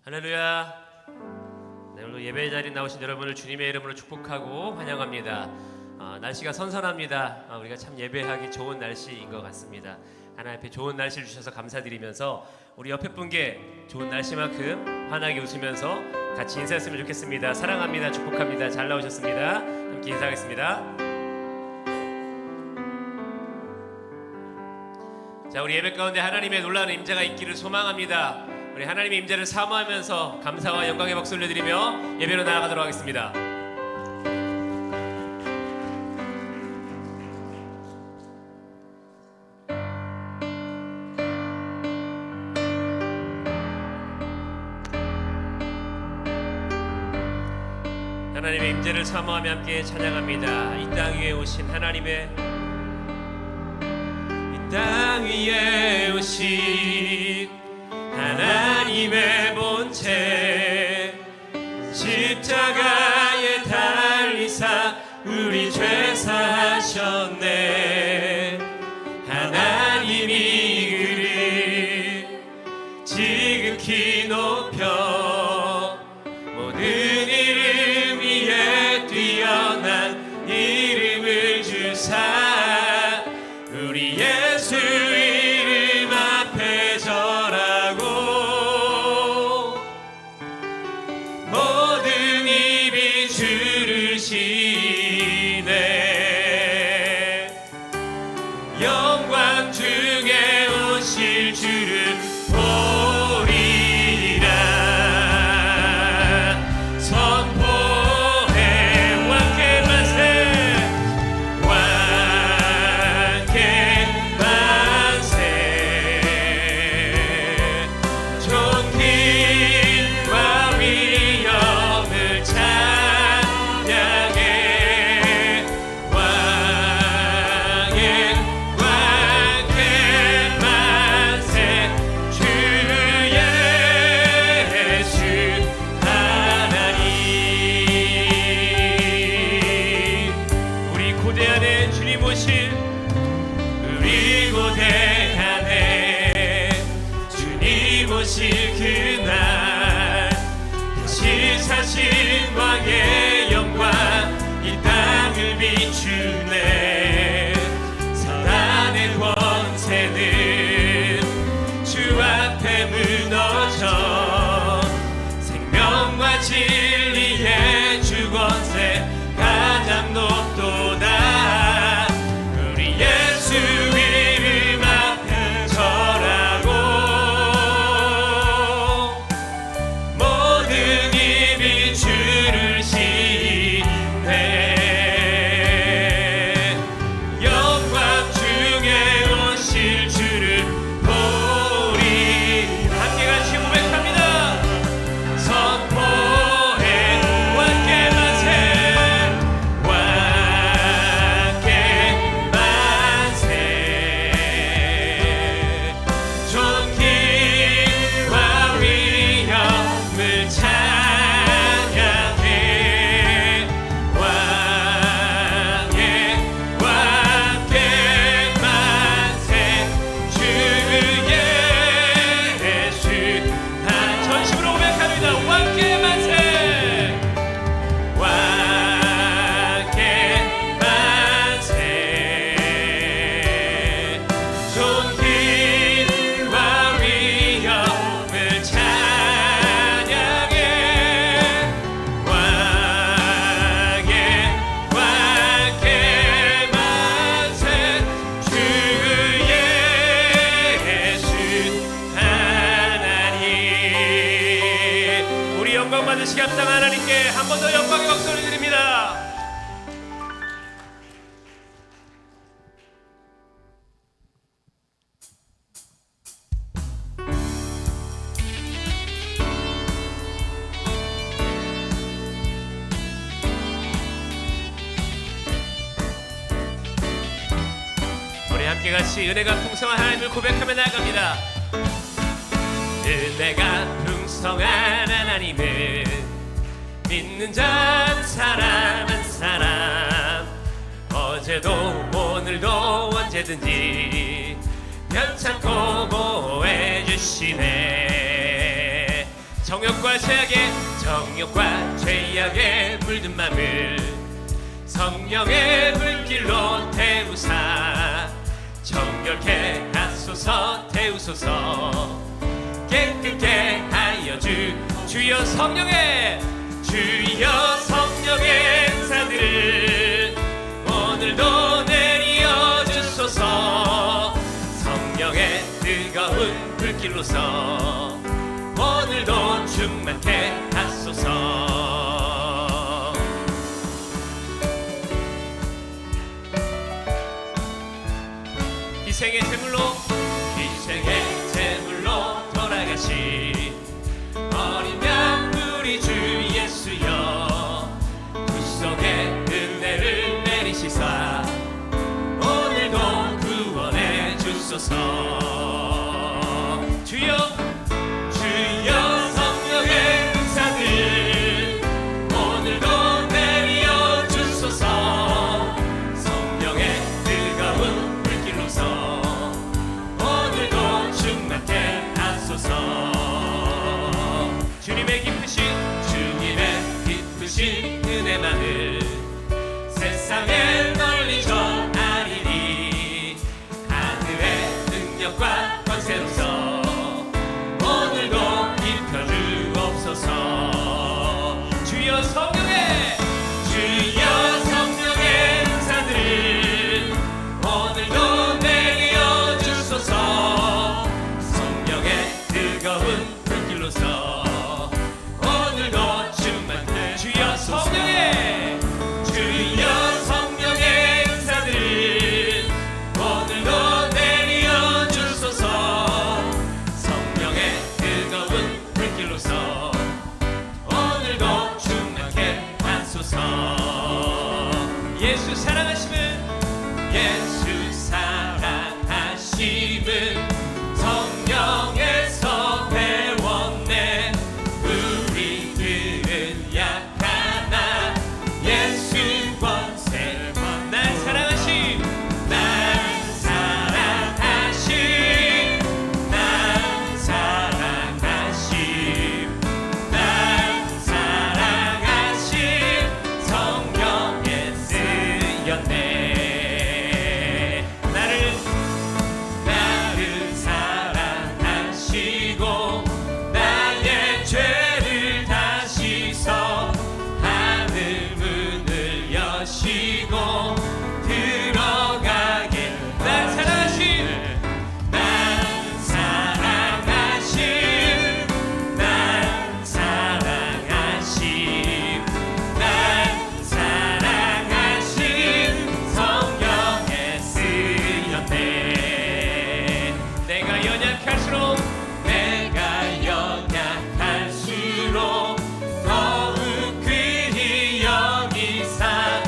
할렐루야. 네, 오늘 예배 자리에 나오신 여러분을 주님의 이름으로 축복하고 환영합니다. 날씨가 선선합니다. 우리가 참 예배하기 좋은 날씨인 것 같습니다. 하나님 앞에 좋은 날씨를 주셔서 감사드리면서 우리 옆에 분께 좋은 날씨만큼 환하게 웃으면서 같이 인사했으면 좋겠습니다. 사랑합니다. 축복합니다. 잘 나오셨습니다. 함께 인사하겠습니다. 자, 우리 예배 가운데 하나님의 놀라운 임재가 있기를 소망합니다. 우리 하나님의 임재를 사모하면서 감사와 영광의 박수 올려드리며 예배로 나아가도록 하겠습니다. 하나님의 임재를 사모하며 함께 찬양합니다. 이 땅 위에 오신 하나님의, 이 땅 위에 오신 하나님의 본체, 십자가에 달리사 우리 죄 사하셨네. 하나님이 그를 지극히 높여 모든 이름 위에 뛰어난 이름을 주사 우리 예수 이름 앞에 절하고 모든 입이 주를 시네. 영광 중에 오실 주를 보리라. 선포해 왕께 만세, 왕께 만세. 존귀와 위엄을 찬양해. 왕의 왕께 만세. 주 예수 하나님. 우리 고대하네 주님 오실, 우리 고대하네 주님 오실 그날 다시 사신 왕의 영광 이 땅을 비추네. 사단의 권세는 주 앞에 무너져 생명과 진리의 주 권세 가장 높도다. 우리 예수 이름 앞에 절하고 모든 입이 주를 시네. 영광 중에 오실 주를 보리. 함께 같이 고백합니다. 선포해 왕께 만세, 왕께 만세. 존귀와 위엄을 찬양해. 왕의 왕께 만세. 주 예수 전심으로 고백합니다. 왕께 만세, 왕께 만세. 존귀와 위엄을 찬양해. 왕의 왕께 만세. 주 예수 하나님. 우리 영광 받으시게 합당 하나님께 한 번 더 영광의 박수 올려드립니다. 우리 함께 같이 은혜가 풍성한 하나님을 고백하며 나아갑니다. 은혜가 풍성한 하나님을 믿는 자 한 사람 한 사람 어제도 오늘도 언제든지 변찮고 보호해 주시네. 정욕과 정욕과 죄악에 정욕과 죄악에 물든 맘을 성령의 불길로 태우사 정결케 하소서. 태우소서. 깨끗게 하여 주여 성령의 은사들을 오늘도 내려 주소서. 성령의 뜨거운 불길로서 오늘도 충만케 하소서. 희생의 제물로 돌아가신 어린 양 우리 주 예수여 구속의 은혜를 내리시사 오늘도 구원해 주소서. 주여 성령의 은사들 오늘도 내려 주소서. 성령의 뜨거운 불길로서 오늘도 충만케 하소서. 주님의 기쁘신 은혜만을 세상에 널리 전하리니 하늘의 능력과 권세로서 오늘도 입혀주옵소서. 주여 성령의 은사들을 오늘도 내려 주소서. 성령의 뜨거운 불길로서 오늘도 충만케 주여 성령의 은사들을 오늘도 내려 주소서. 성령의 뜨거운 불길로서 오늘도 충만케 하소서. 예수 사랑하심은 성령에서 배웠네. 우리들은 약하나 예수 권세 난 사랑하심 성령에 쓰였네. 나를 사랑하시고 나의 죄를 다시서 하늘 문을 여시고 들어가게. 난 사랑하심 성령에 쓰였네. 내가 연약할수록 더욱 귀히 여기사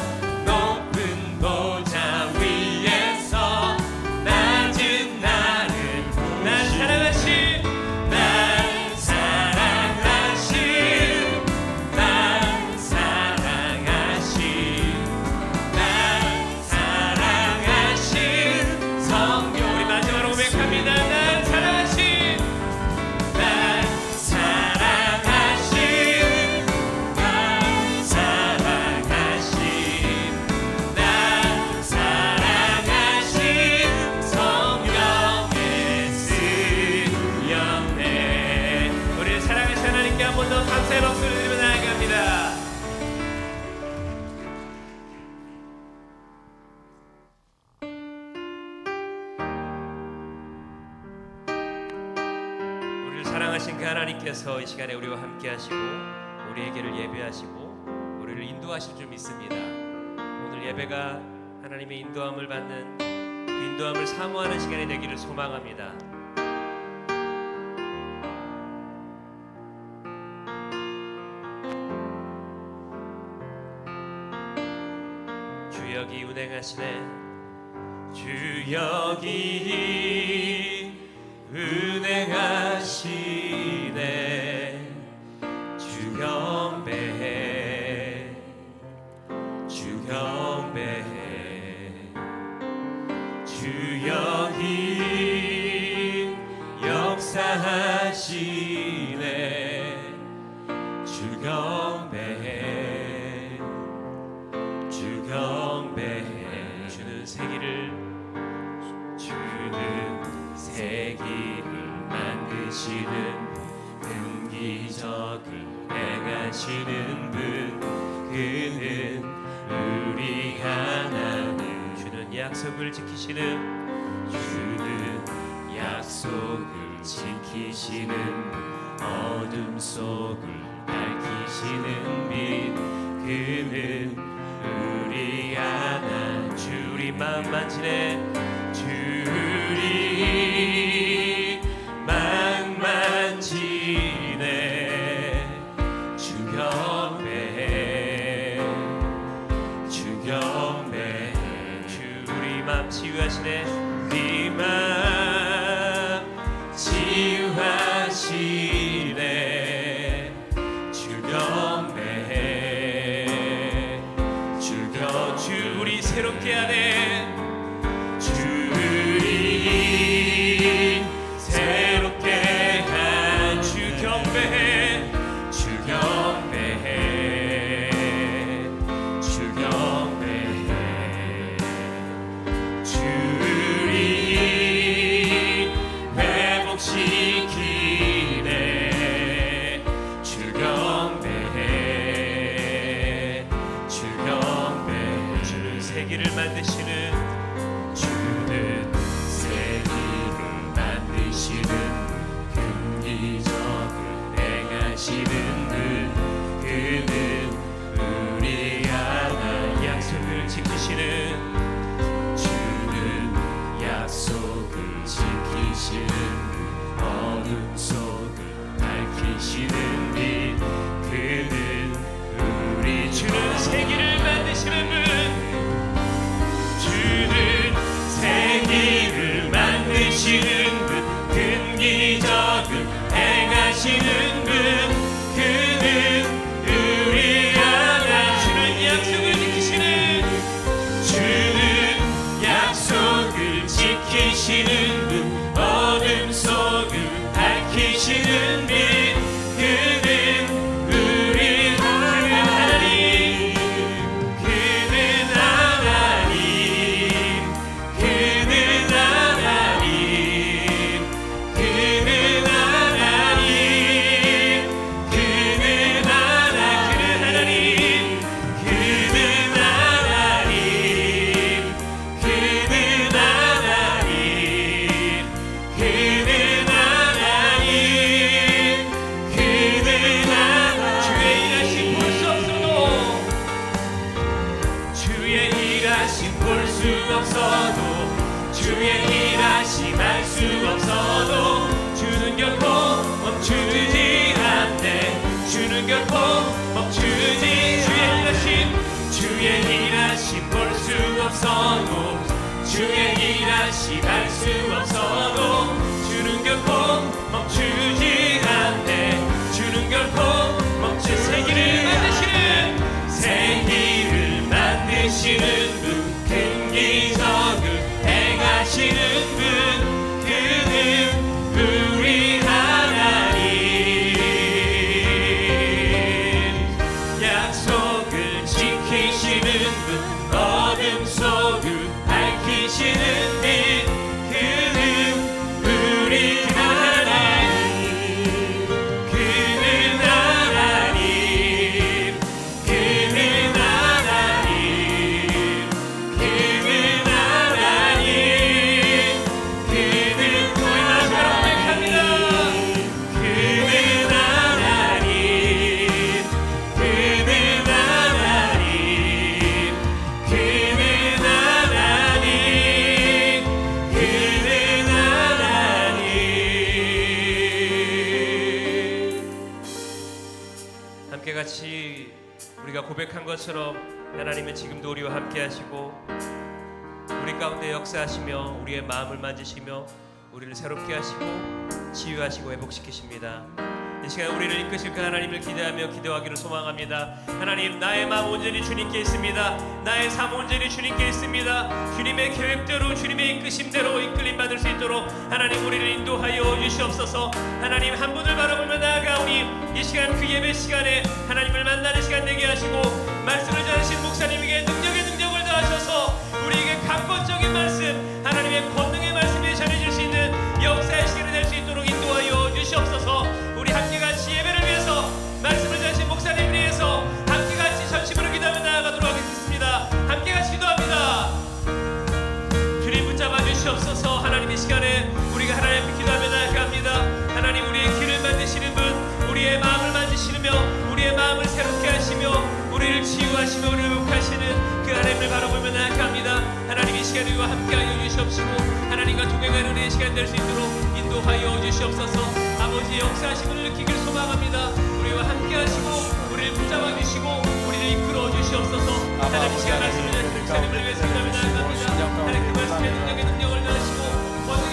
높은 보좌 위에서 낮은 나를 난 사랑하심 성령. 우리 마지막으로 고백합니다. 난 사랑하심 성령에 쓰였네. 우리를 사랑하신 하나님께 한 번 더 감사의 박수를 드리며 나아갑니다. 우리를 사랑하신 그 하나님께서 이 시간에 우리와 함께 하시고 우리에게를 예배하시고 우리를 인도하실 줄 믿습니다. 오늘 예배가 하나님의 인도함을 받는 그 인도함을 사모하는 시간이 되기를 소망합니다. 주 여기 운행하시네. 주 여기 운행하시네. 주 경배해. 주 경배해. 주 여기 역사하시네. 새 길을 만드시는 큰 기적을 행하시는 분, 그는 우리 하나님. 주는 약속을 지키시는 어둠 속을 밝히시는 빛, 그는 우리 하나님. 주리 마음 만지네, 주리 마음 만지네. 주 경배해, 주 경배해. 주리 마음 치유하시네, 우리 마음 치유하시네. 주 경배해, 주리 새롭게 하네, 주리 새롭게 한. 주 경배해, 주 경배해, 주 경배해. 주리 회복시키네, 주 경배해, 주 경배해. 주는 세기를 만드시는, 주는 세기를 만드시는 큰 기적을 행하시는 분, 그는 우리 하나님. 약속을 지키시는, 주는 약속을 지키시는 어둠 속을 밝히시는 빛, 그는 우리. 주는 세기를 만드시는 분, 주는 세기를 만드시는 분, 큰 기적을 행하시는 분, 그는 우리 하나님. 주는 약속을 지키시는, 주는 약속을 지키시는 분, 어둠 속을 밝히시는 빛, 그는 우리 하나님. 그는 하나님, 그는 하나님, 그는 하나님, 그는 하나님, 그는 하나님, 그는 하나님, 그는 하나님, 그는 하나님, 그는 하나님. 주의 일하심 볼 수 없어도, 주의 일하심 볼 수 없어도, 주의 일하심 알 수 없어도, 주는 결코 멈추지 않네, 주는 결코 멈추지. 주의 일하심 볼 수 없어도, 주의 일하심 알 수 없어도, 주는 결코 멈추지 않네, 주는 결코 멈추지. 세기를 만드시는, 세기를 만드시는 분, 큰 기적을 행하시는 분, 그는 우리 하나님. 약속을 지키시는 분, 어둠 속을 밝히시는 빛, 그는 우리 하나님. 그는 하나님, 그는 하나님, 그는 하나님, 그는. 우리 마지막으로 고백합니다. 그는 하나님, 그는 하나님, 그는 하나님, 그는 하나님. 함께 같이 우리가 고백한 것처럼 하나님은 지금도 우리와 함께 하시고 우리 가운데 역사하시며 우리의 마음을 만지시며 우리를 새롭게 하시고 치유하시고 회복시키십니다. 이 시간 우리를 이끄실 그 하나님을 기대하며 기도하기를 소망합니다. 하나님, 나의 마음 온전히 주님께 있습니다. 나의 삶 온전히 주님께 있습니다. 주님의 계획대로, 주님의 이끄심대로 이끌림 받을 수 있도록 하나님 우리를 인도하여 주시옵소서. 하나님, 한 분을 바라보며 나아가오니 이 시간 그 예배 시간에 하나님을 만나는 시간 되게 하시고, 말씀을 전하신 목사님에게 능력에 능력을 더하셔서 우리에게 강권적인 말씀, 하나님의 권능의 말씀이 전해질 수 있는 인도하시며 우리를 복하시는 그 하나님을 바라보며 나아갑니다. 하나님 이 시간에 우리와 함께하여 주시옵시고 하나님과 동행하는 우리의 시간 될 수 있도록 인도하여 주시옵소서. 아버지의 역사하심을 느끼길 소망합니다. 우리와 함께하시고 우리를 붙잡아 주시고 우리를 이끌어 주시옵소서. 하나님 이 시간 말씀을 하나님을 위해서 기도합니다. 하나님 그 말씀의 능력을 나시고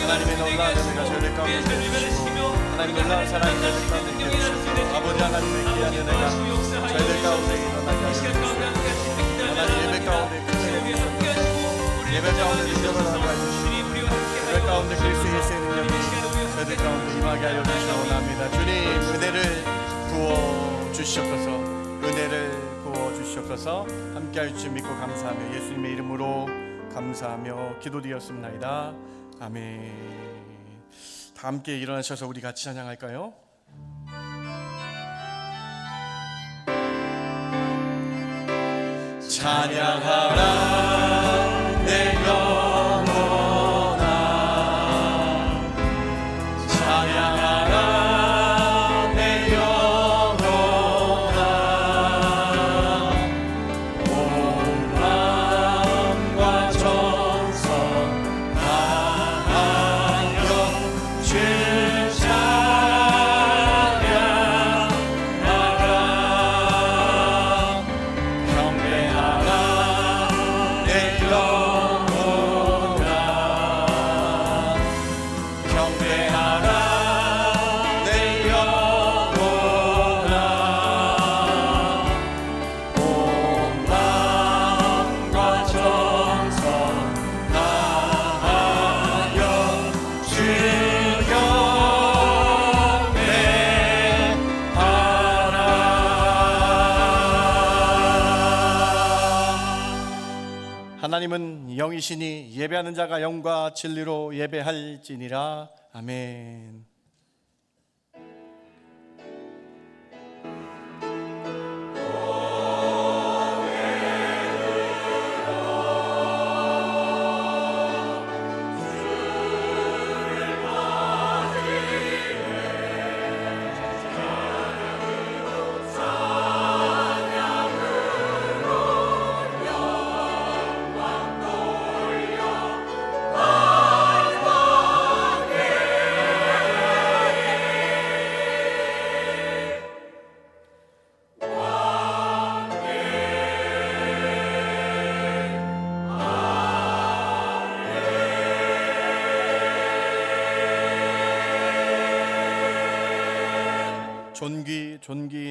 하나님의 놀라운 은혜가 저희를 가운데 주시고 하나님 놀라운 사랑이 저희를 가운데 주시고 아버지 하나님의 귀한 은혜가 저희들 가운데 일어나게 하시옵소서. 하나님 예배 가운데 예배 가운데 능력을 하게 하시고 예배 가운데 그리스도의 능력이 저희들 가운데 임하게 하여 주시옵나이다. 주님 은혜를 부어 주시옵소서. 은혜를 부어 주시옵소서. 함께하여 주신 믿고 감사하며 예수님의 이름으로 감사하며 기도드렸습니다. 아멘. 다 함께 일어나셔서 우리 같이 찬양할까요? 찬양하라 내 영혼아 찬양하라 내 영혼아 온 마음과 정성 다하여 주 찬양하라 경배하라 내 영혼아 경배하라 내 영혼아 온 마음과 정성 다하여 주 경배하라. 하나님은 영이시니 예배하는 자가 영과 진리로 예배할지니라. 아멘.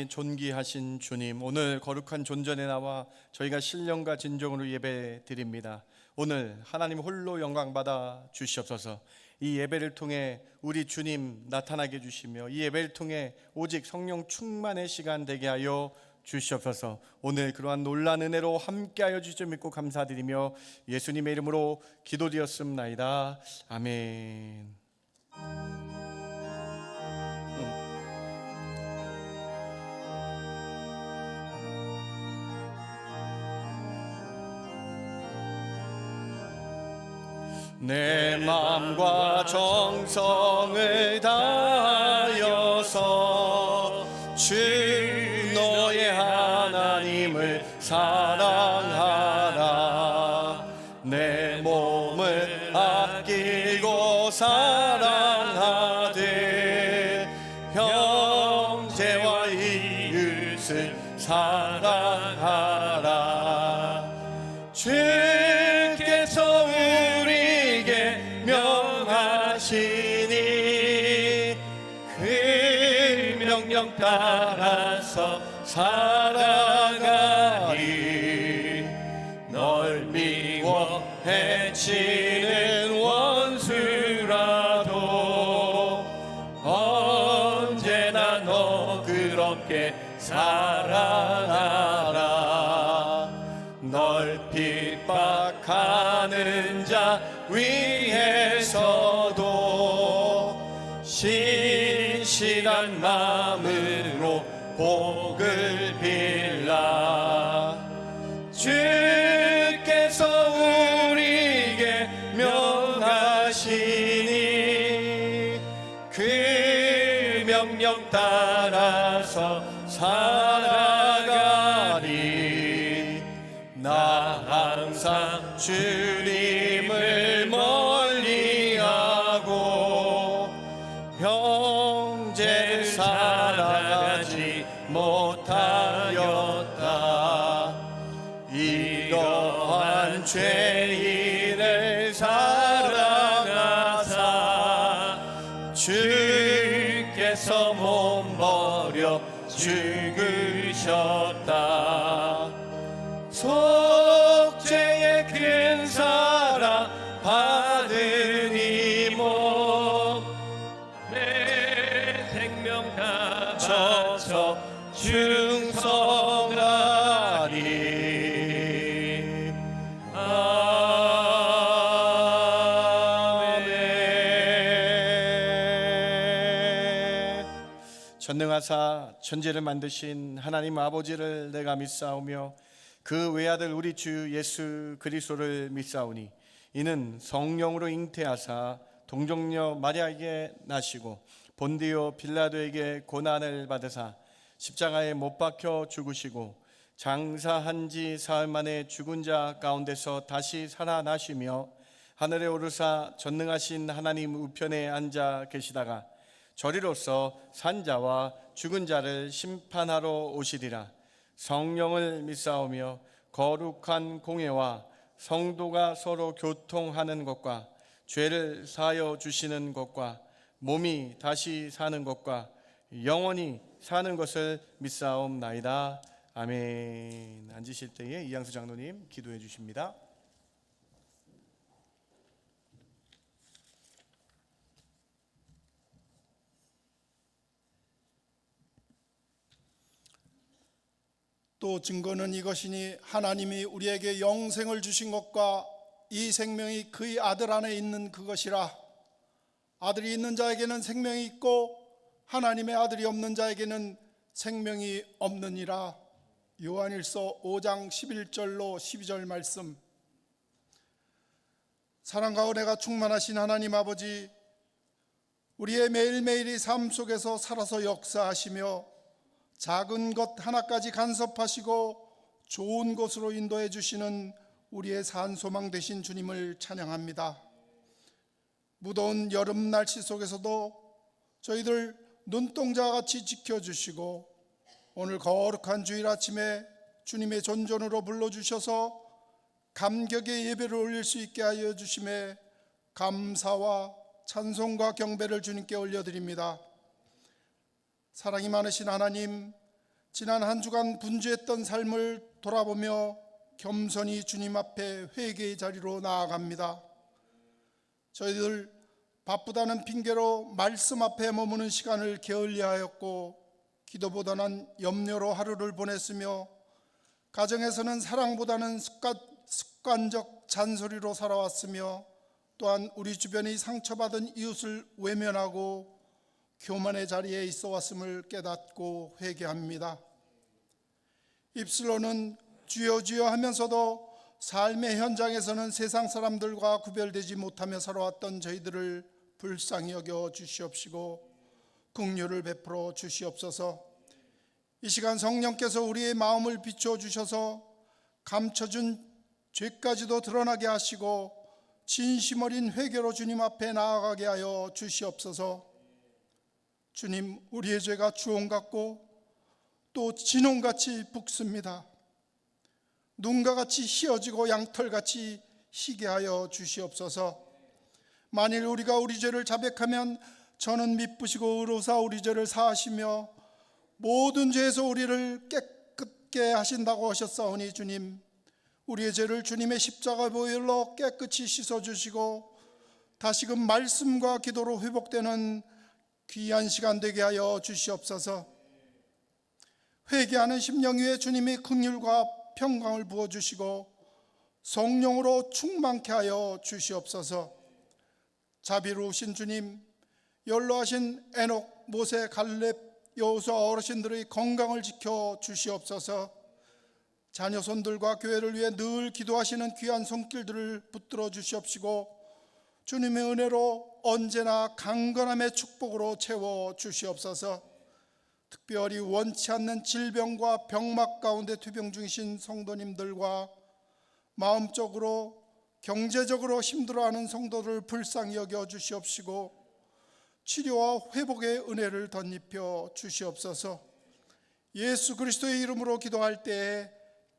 존귀하신 주님, 오늘 거룩한 존전에 나와 저희가 신령과 진정으로 예배 드립니다. 오늘 하나님 홀로 영광 받아 주시옵소서. 이 예배를 통해 우리 주님 나타나게 해주시며 이 예배를 통해 오직 성령 충만의 시간 되게 하여 주시옵소서. 오늘 그러한 놀라운 은혜로 함께하여 주실 믿고 감사드리며 예수님의 이름으로 기도드렸습나이다. 아멘. 내 마음과 정성을 다하여서 주 너의 하나님을 사랑하라. 내 몸을 아끼고 사랑하되 형제와 이웃을 사랑하라. 주께서 우리에게 명하시니 그 명령 따라서 살아가리. 널 미워 해치는 원수라도 언제나 너 그렇게 사랑하라. 널 핍박하는 자 위에서도 신실한 마음으로 복을 빌라. 주께서 우리에게 명하시니 그 명령 따라서 살아가리. 주님을 멀리하고 형제를 사랑하지 못하였다. 이러한 죄인을 사랑하사 주께서 몸버려 죽으셨다. 속죄의 큰 사랑 받은 이모 내 생명 다 바쳐 충성하리. 아멘. 전능하사 천지를 만드신 하나님 아버지를 내가 믿사오며 그 외아들 우리 주 예수 그리스도를 믿사오니 이는 성령으로 잉태하사 동정녀 마리아에게 나시고 본디오 빌라도에게 고난을 받으사 십자가에 못 박혀 죽으시고 장사한 지 사흘 만에 죽은 자 가운데서 다시 살아나시며 하늘에 오르사 전능하신 하나님 우편에 앉아 계시다가 저리로서 산자와 죽은 자를 심판하러 오시리라. 성령을 믿사오며 거룩한 공예와 성도가 서로 교통하는 것과 죄를 사하여 주시는 것과 몸이 다시 사는 것과 영원히 사는 것을 믿사옵나이다. 아멘. 앉으실 때에 이양수 장로님 기도해 주십니다. 또 증거는 이것이니 하나님이 우리에게 영생을 주신 것과 이 생명이 그의 아들 안에 있는 그것이라. 아들이 있는 자에게는 생명이 있고 하나님의 아들이 없는 자에게는 생명이 없느니라. 요한일서 5장 11절로 12절 말씀. 사랑과 은혜가 충만하신 하나님 아버지, 우리의 매일매일의 삶 속에서 살아서 역사하시며 작은 것 하나까지 간섭하시고 좋은 곳으로 인도해 주시는 우리의 산소망 되신 주님을 찬양합니다. 무더운 여름 날씨 속에서도 저희들 눈동자와 같이 지켜주시고 오늘 거룩한 주일 아침에 주님의 존전으로 불러주셔서 감격의 예배를 올릴 수 있게 하여 주심에 감사와 찬송과 경배를 주님께 올려드립니다. 사랑이 많으신 하나님, 지난 한 주간 분주했던 삶을 돌아보며 겸손히 주님 앞에 회개의 자리로 나아갑니다. 저희들 바쁘다는 핑계로 말씀 앞에 머무는 시간을 게을리하였고 기도보다는 염려로 하루를 보냈으며 가정에서는 사랑보다는 습관적 잔소리로 살아왔으며 또한 우리 주변의 상처받은 이웃을 외면하고 교만의 자리에 있어 왔음을 깨닫고 회개합니다. 입술로는 주여 주여 하면서도 삶의 현장에서는 세상 사람들과 구별되지 못하며 살아왔던 저희들을 불쌍히 여겨 주시옵시고 긍휼을 베풀어 주시옵소서. 이 시간 성령께서 우리의 마음을 비추어 주셔서 감춰준 죄까지도 드러나게 하시고 진심 어린 회개로 주님 앞에 나아가게 하여 주시옵소서. 주님, 우리의 죄가 주홍 같고 또 진홍같이 붓습니다. 눈과 같이 희어지고 양털같이 희게 하여 주시옵소서. 만일 우리가 우리 죄를 자백하면 저는 미쁘시고 의로사 우리 죄를 사하시며 모든 죄에서 우리를 깨끗게 하신다고 하셨사오니 주님, 우리의 죄를 주님의 십자가 보혈로 깨끗이 씻어주시고 다시금 말씀과 기도로 회복되는 귀한 시간 되게 하여 주시옵소서. 회개하는 심령 위에 주님의 긍휼과 평강을 부어주시고 성령으로 충만케 하여 주시옵소서. 자비로우신 주님, 연로하신 에녹, 모세, 갈렙, 여호수아 어르신들의 건강을 지켜 주시옵소서. 자녀손들과 교회를 위해 늘 기도하시는 귀한 손길들을 붙들어 주시옵시고 주님의 은혜로 언제나 강건함의 축복으로 채워 주시옵소서. 특별히 원치 않는 질병과 병막 가운데 투병 중이신 성도님들과 마음적으로 경제적으로 힘들어하는 성도를 불쌍히 여겨 주시옵시고 치료와 회복의 은혜를 덧입혀 주시옵소서. 예수 그리스도의 이름으로 기도할 때에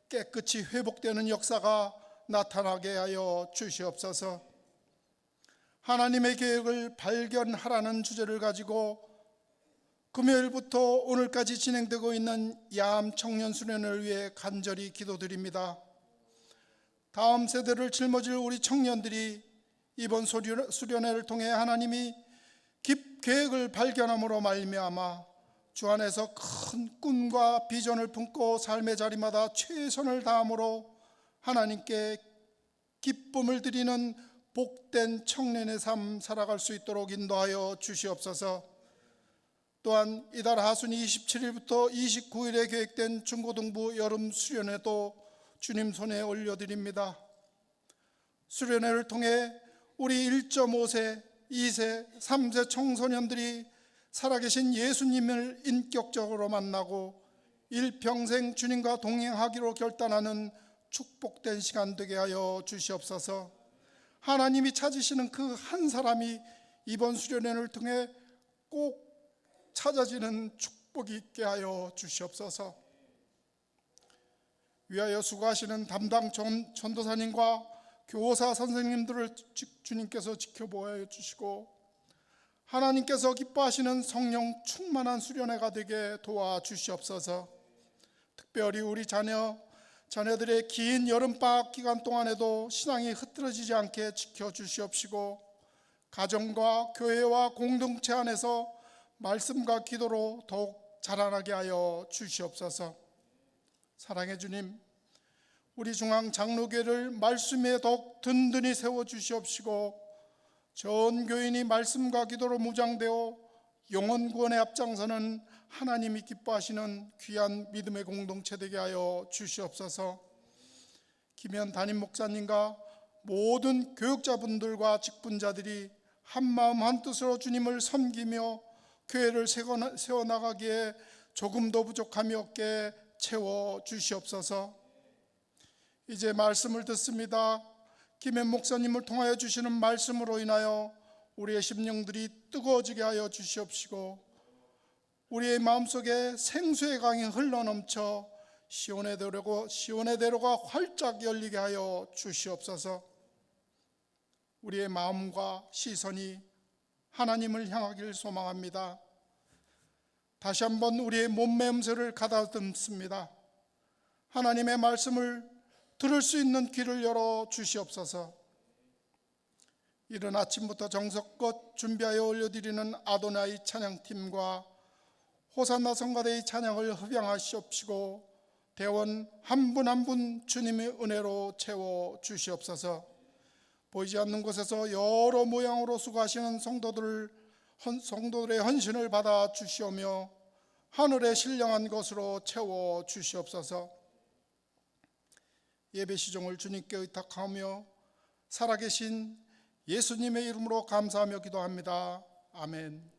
깨끗이 회복되는 역사가 나타나게 하여 주시옵소서. 하나님의 계획을 발견하라는 주제를 가지고 금요일부터 오늘까지 진행되고 있는 야암 청년 수련을 위해 간절히 기도드립니다. 다음 세대를 짊어질 우리 청년들이 이번 수련회를 통해 하나님이 계획을 발견함으로 말미암아 주 안에서 큰 꿈과 비전을 품고 삶의 자리마다 최선을 다함으로 하나님께 기쁨을 드리는 복된 청년의 삶 살아갈 수 있도록 인도하여 주시옵소서. 또한 이달 하순 27일부터 29일에 계획된 중고등부 여름 수련회도 주님 손에 올려드립니다. 수련회를 통해 우리 1.5세, 2세, 3세 청소년들이 살아계신 예수님을 인격적으로 만나고 일평생 주님과 동행하기로 결단하는 축복된 시간 되게 하여 주시옵소서. 하나님이 찾으시는 그 한 사람이 이번 수련회를 통해 꼭 찾아지는 축복이 있게 하여 주시옵소서. 위하여 수고하시는 담당 전도사님과 교사 선생님들을 주님께서 지켜보아 주시고 하나님께서 기뻐하시는 성령 충만한 수련회가 되게 도와주시옵소서. 특별히 우리 자녀들의 긴 여름방학 기간 동안에도 신앙이 흐트러지지 않게 지켜주시옵시고 가정과 교회와 공동체 안에서 말씀과 기도로 더욱 자라나게 하여 주시옵소서. 사랑의 주님, 우리 중앙 장로교회를 말씀에 더욱 든든히 세워주시옵시고 전 교인이 말씀과 기도로 무장되어 영혼 구원에 앞장서는 하나님이 기뻐하시는 귀한 믿음의 공동체 되게 하여 주시옵소서. 김현 담임 목사님과 모든 교육자분들과 직분자들이 한마음 한뜻으로 주님을 섬기며 교회를 세워나가기에 조금도 부족함이 없게 채워주시옵소서. 이제 말씀을 듣습니다. 김현 목사님을 통하여 주시는 말씀으로 인하여 우리의 심령들이 뜨거워지게 하여 주시옵시고 우리의 마음속에 생수의 강이 흘러넘쳐 시온의 대로가 활짝 열리게 하여 주시옵소서. 우리의 마음과 시선이 하나님을 향하기를 소망합니다. 다시 한번 우리의 몸매 음소를 가다듬습니다. 하나님의 말씀을 들을 수 있는 귀를 열어 주시옵소서. 이른 아침부터 정성껏 준비하여 올려드리는 아도나이 찬양팀과 호산나 성가대의 찬양을 흡양하시옵시고 대원 한 분 한 분 주님의 은혜로 채워 주시옵소서. 보이지 않는 곳에서 여러 모양으로 수고하시는 성도들의 헌신을 받아 주시오며 하늘의 신령한 것으로 채워 주시옵소서. 예배 시종을 주님께 의탁하며 살아계신 예수님의 이름으로 감사하며 기도합니다. 아멘.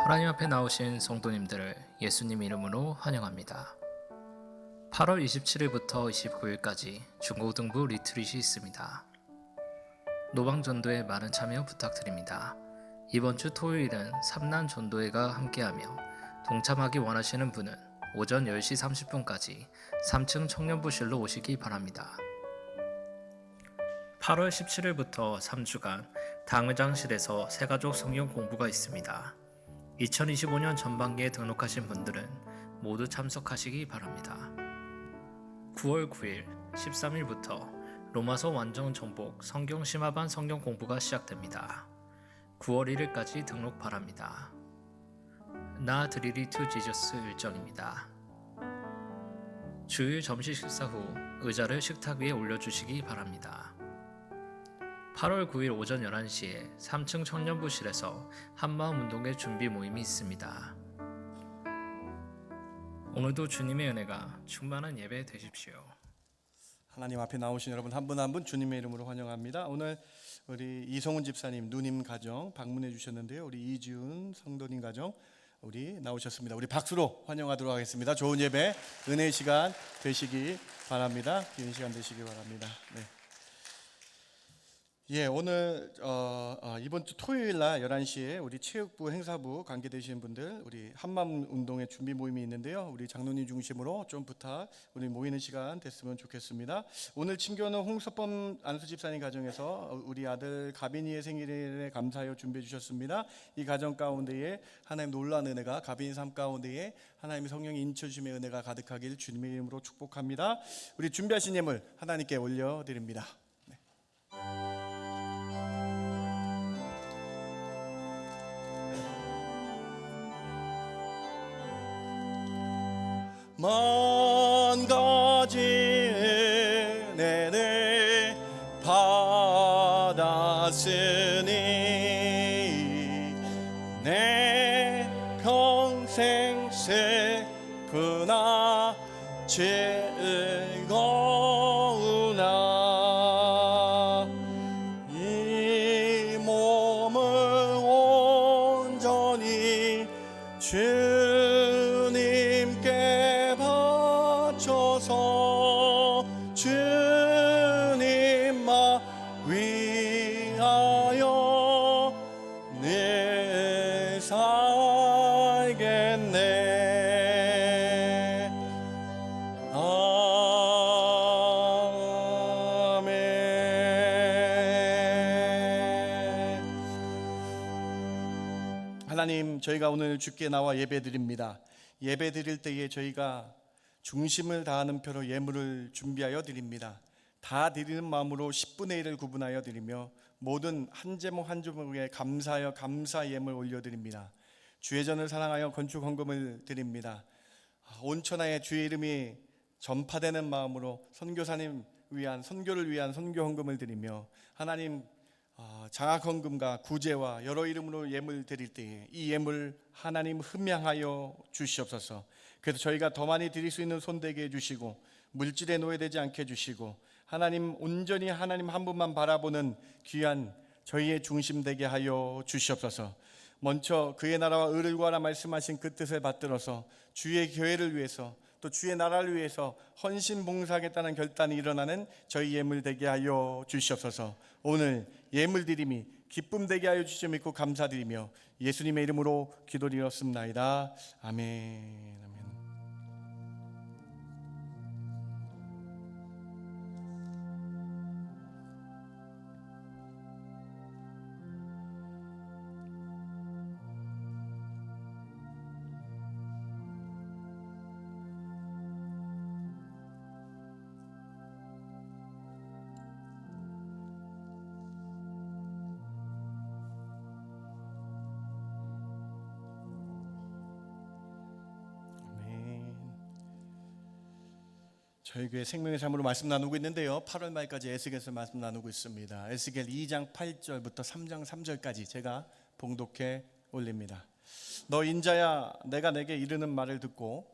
하나님 앞에 나오신 성도님들을 예수님 이름으로 환영합니다. 8월 27일부터 29일까지 중고등부 리트릿이 있습니다. 노방전도에 많은 참여 부탁드립니다. 이번 주 토요일은 삼난 전도회가 함께하며 동참하기 원하시는 분은 오전 10시 30분까지 3층 청년부실로 오시기 바랍니다. 8월 17일부터 3주간 당의장실에서 새가족 성경 공부가 있습니다. 2025년 전반기에 등록하신 분들은 모두 참석하시기 바랍니다. 9월 9일 13일부터 로마서 완전 정복 성경 심화반 성경 공부가 시작됩니다. 9월 1일까지 등록 바랍니다. 나 드리리 투 지저스 일정입니다. 주일 점심 식사 후 의자를 식탁 위에 올려주시기 바랍니다. 8월 9일 오전 11시에 3층 청년부실에서 한마음 운동회 준비 모임이 있습니다. 오늘도 주님의 은혜가 충만한 예배 되십시오. 하나님 앞에 나오신 여러분 한 분 한 분 주님의 이름으로 환영합니다. 오늘 우리 이성훈 집사님 누님 가정 방문해 주셨는데요. 우리 이지훈 성도님 가정 우리 나오셨습니다. 우리 박수로 환영하도록 하겠습니다. 좋은 예배, 은혜의 시간 되시기 바랍니다. 기쁜 시간 되시기 바랍니다. 네. 예, 오늘 이번 주 토요일 날 11시에 우리 체육부 행사부 관계되시는 분들 우리 한마음 운동회 준비 모임이 있는데요. 우리 장로님 중심으로 좀 부탁 우리 모이는 시간 됐으면 좋겠습니다. 오늘 친교는 홍석범 안수 집사님 가정에서 우리 아들 가빈이의 생일에 감사하여 준비해 주셨습니다. 이 가정 가운데에 하나님 놀라운 은혜가 가빈이 삶 가운데에 하나님의 성령의 인쳐 주심의 은혜가 가득하길 주님의 이름으로 축복합니다. 우리 준비하신 예물 하나님께 올려 드립니다. 만 가지 은혜를 받았으니 내 평생 슬프나 즐거우나 이 몸을 온전히 주님께 바쳐서 주님만 위하여 늘 살겠네. 아멘. 하나님, 저희가 오늘 주께 나와 예배드립니다. 예배드릴 때에 저희가 중심을 다하는 표로 예물을 준비하여 드립니다. 다 드리는 마음으로 10분의 1을 구분하여 드리며 모든 한 제목 한 제목에 감사하여 감사 예물 올려드립니다. 주의 전을 사랑하여 건축 헌금을 드립니다. 온천하에 주의 이름이 전파되는 마음으로 선교사님 위한 선교를 위한 선교 헌금을 드리며 하나님 장학 헌금과 구제와 여러 이름으로 예물 드릴 때에 이 예물 하나님 흠양하여 주시옵소서. 그래서 저희가 더 많이 드릴 수 있는 손 되게 해주시고 물질에 노예되지 않게 해주시고 하나님 온전히 하나님 한 분만 바라보는 귀한 저희의 중심 되게 하여 주시옵소서. 먼저 그의 나라와 의를 구하라 말씀하신 그 뜻을 받들어서 주의 교회를 위해서 또 주의 나라를 위해서 헌신 봉사하겠다는 결단이 일어나는 저희 예물 되게 하여 주시옵소서. 오늘 예물 드림이 기쁨 되게 하여 주시며 믿고 감사드리며 예수님의 이름으로 기도드렸습나이다. 아멘. 아멘. 저희 교회 생명의 삶으로 말씀 나누고 있는데요. 8월 말까지 에스겔에서 말씀 나누고 있습니다. 에스겔 2장 8절부터 3장 3절까지 제가 봉독해 올립니다. 너 인자야, 내가 내게 이르는 말을 듣고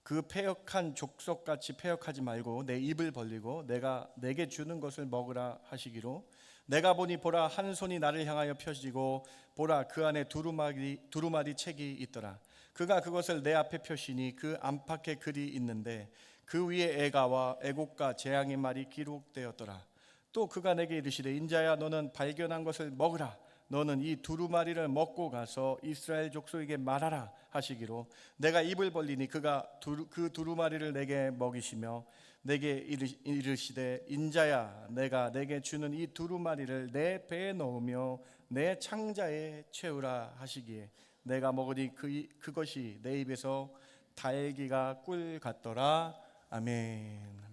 그 패역한 족속같이 패역하지 말고 내 입을 벌리고 내가 내게 주는 것을 먹으라 하시기로 내가 보니 보라 한 손이 나를 향하여 펴지고 보라 그 안에 두루마리 책이 있더라. 그가 그것을 내 앞에 펴시니 그 안팎에 글이 있는데 그 위에 애가와 애곡과 재앙의 말이 기록되었더라. 또 그가 내게 이르시되 인자야 너는 발견한 것을 먹으라. 너는 이 두루마리를 먹고 가서 이스라엘 족속에게 말하라 하시기로 내가 입을 벌리니 그가 그 두루마리를 내게 먹이시며 내게 이르시되 인자야 내가 내게 주는 이 두루마리를 내 배에 넣으며 내 창자에 채우라 하시기에 내가 먹으니 그것이 내 입에서 달기가 꿀 같더라. 아멘.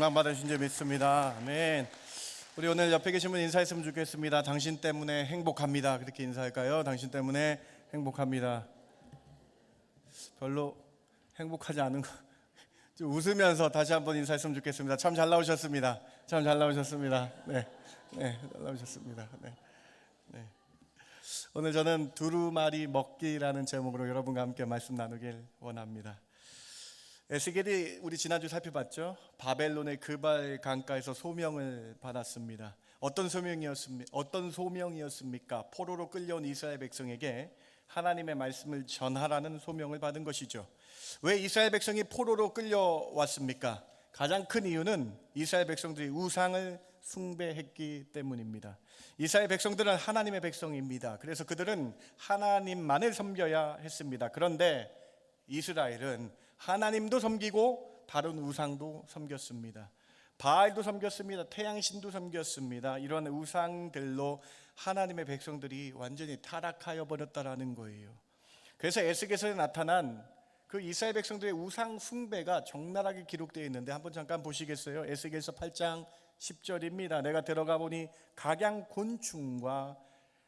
영광 받으신 줄 믿습니다. 아멘. 우리 오늘 옆에 계신 분 인사했으면 좋겠습니다. 당신 때문에 행복합니다. 그렇게 인사할까요? 당신 때문에 행복합니다. 별로 행복하지 않은 거. 좀 웃으면서 다시 한번 인사했으면 좋겠습니다. 참 잘 나오셨습니다. 참 잘 나오셨습니다. 네, 잘 나오셨습니다. 네. 오늘 저는 두루마리 먹기라는 제목으로 여러분과 함께 말씀 나누길 원합니다. 에스겔이 우리 지난주 살펴봤죠. 바벨론의 그발 강가에서 소명을 받았습니다. 어떤 소명이었습니까? 포로로 끌려온 이스라엘 백성에게 하나님의 말씀을 전하라는 소명을 받은 것이죠. 왜 이스라엘 백성이 포로로 끌려왔습니까? 가장 큰 이유는 이스라엘 백성들이 우상을 숭배했기 때문입니다. 이스라엘 백성들은 하나님의 백성입니다. 그래서 그들은 하나님만을 섬겨야 했습니다. 그런데 이스라엘은 하나님도 섬기고 다른 우상도 섬겼습니다. 바알도 섬겼습니다. 태양신도 섬겼습니다. 이런 우상들로 하나님의 백성들이 완전히 타락하여 버렸다라는 거예요. 그래서 에스겔서에 나타난 그 이스라엘 백성들의 우상 숭배가 적나라하게 기록되어 있는데 한번 잠깐 보시겠어요? 에스겔서 8장 10절입니다. 내가 들어가 보니 각양 곤충과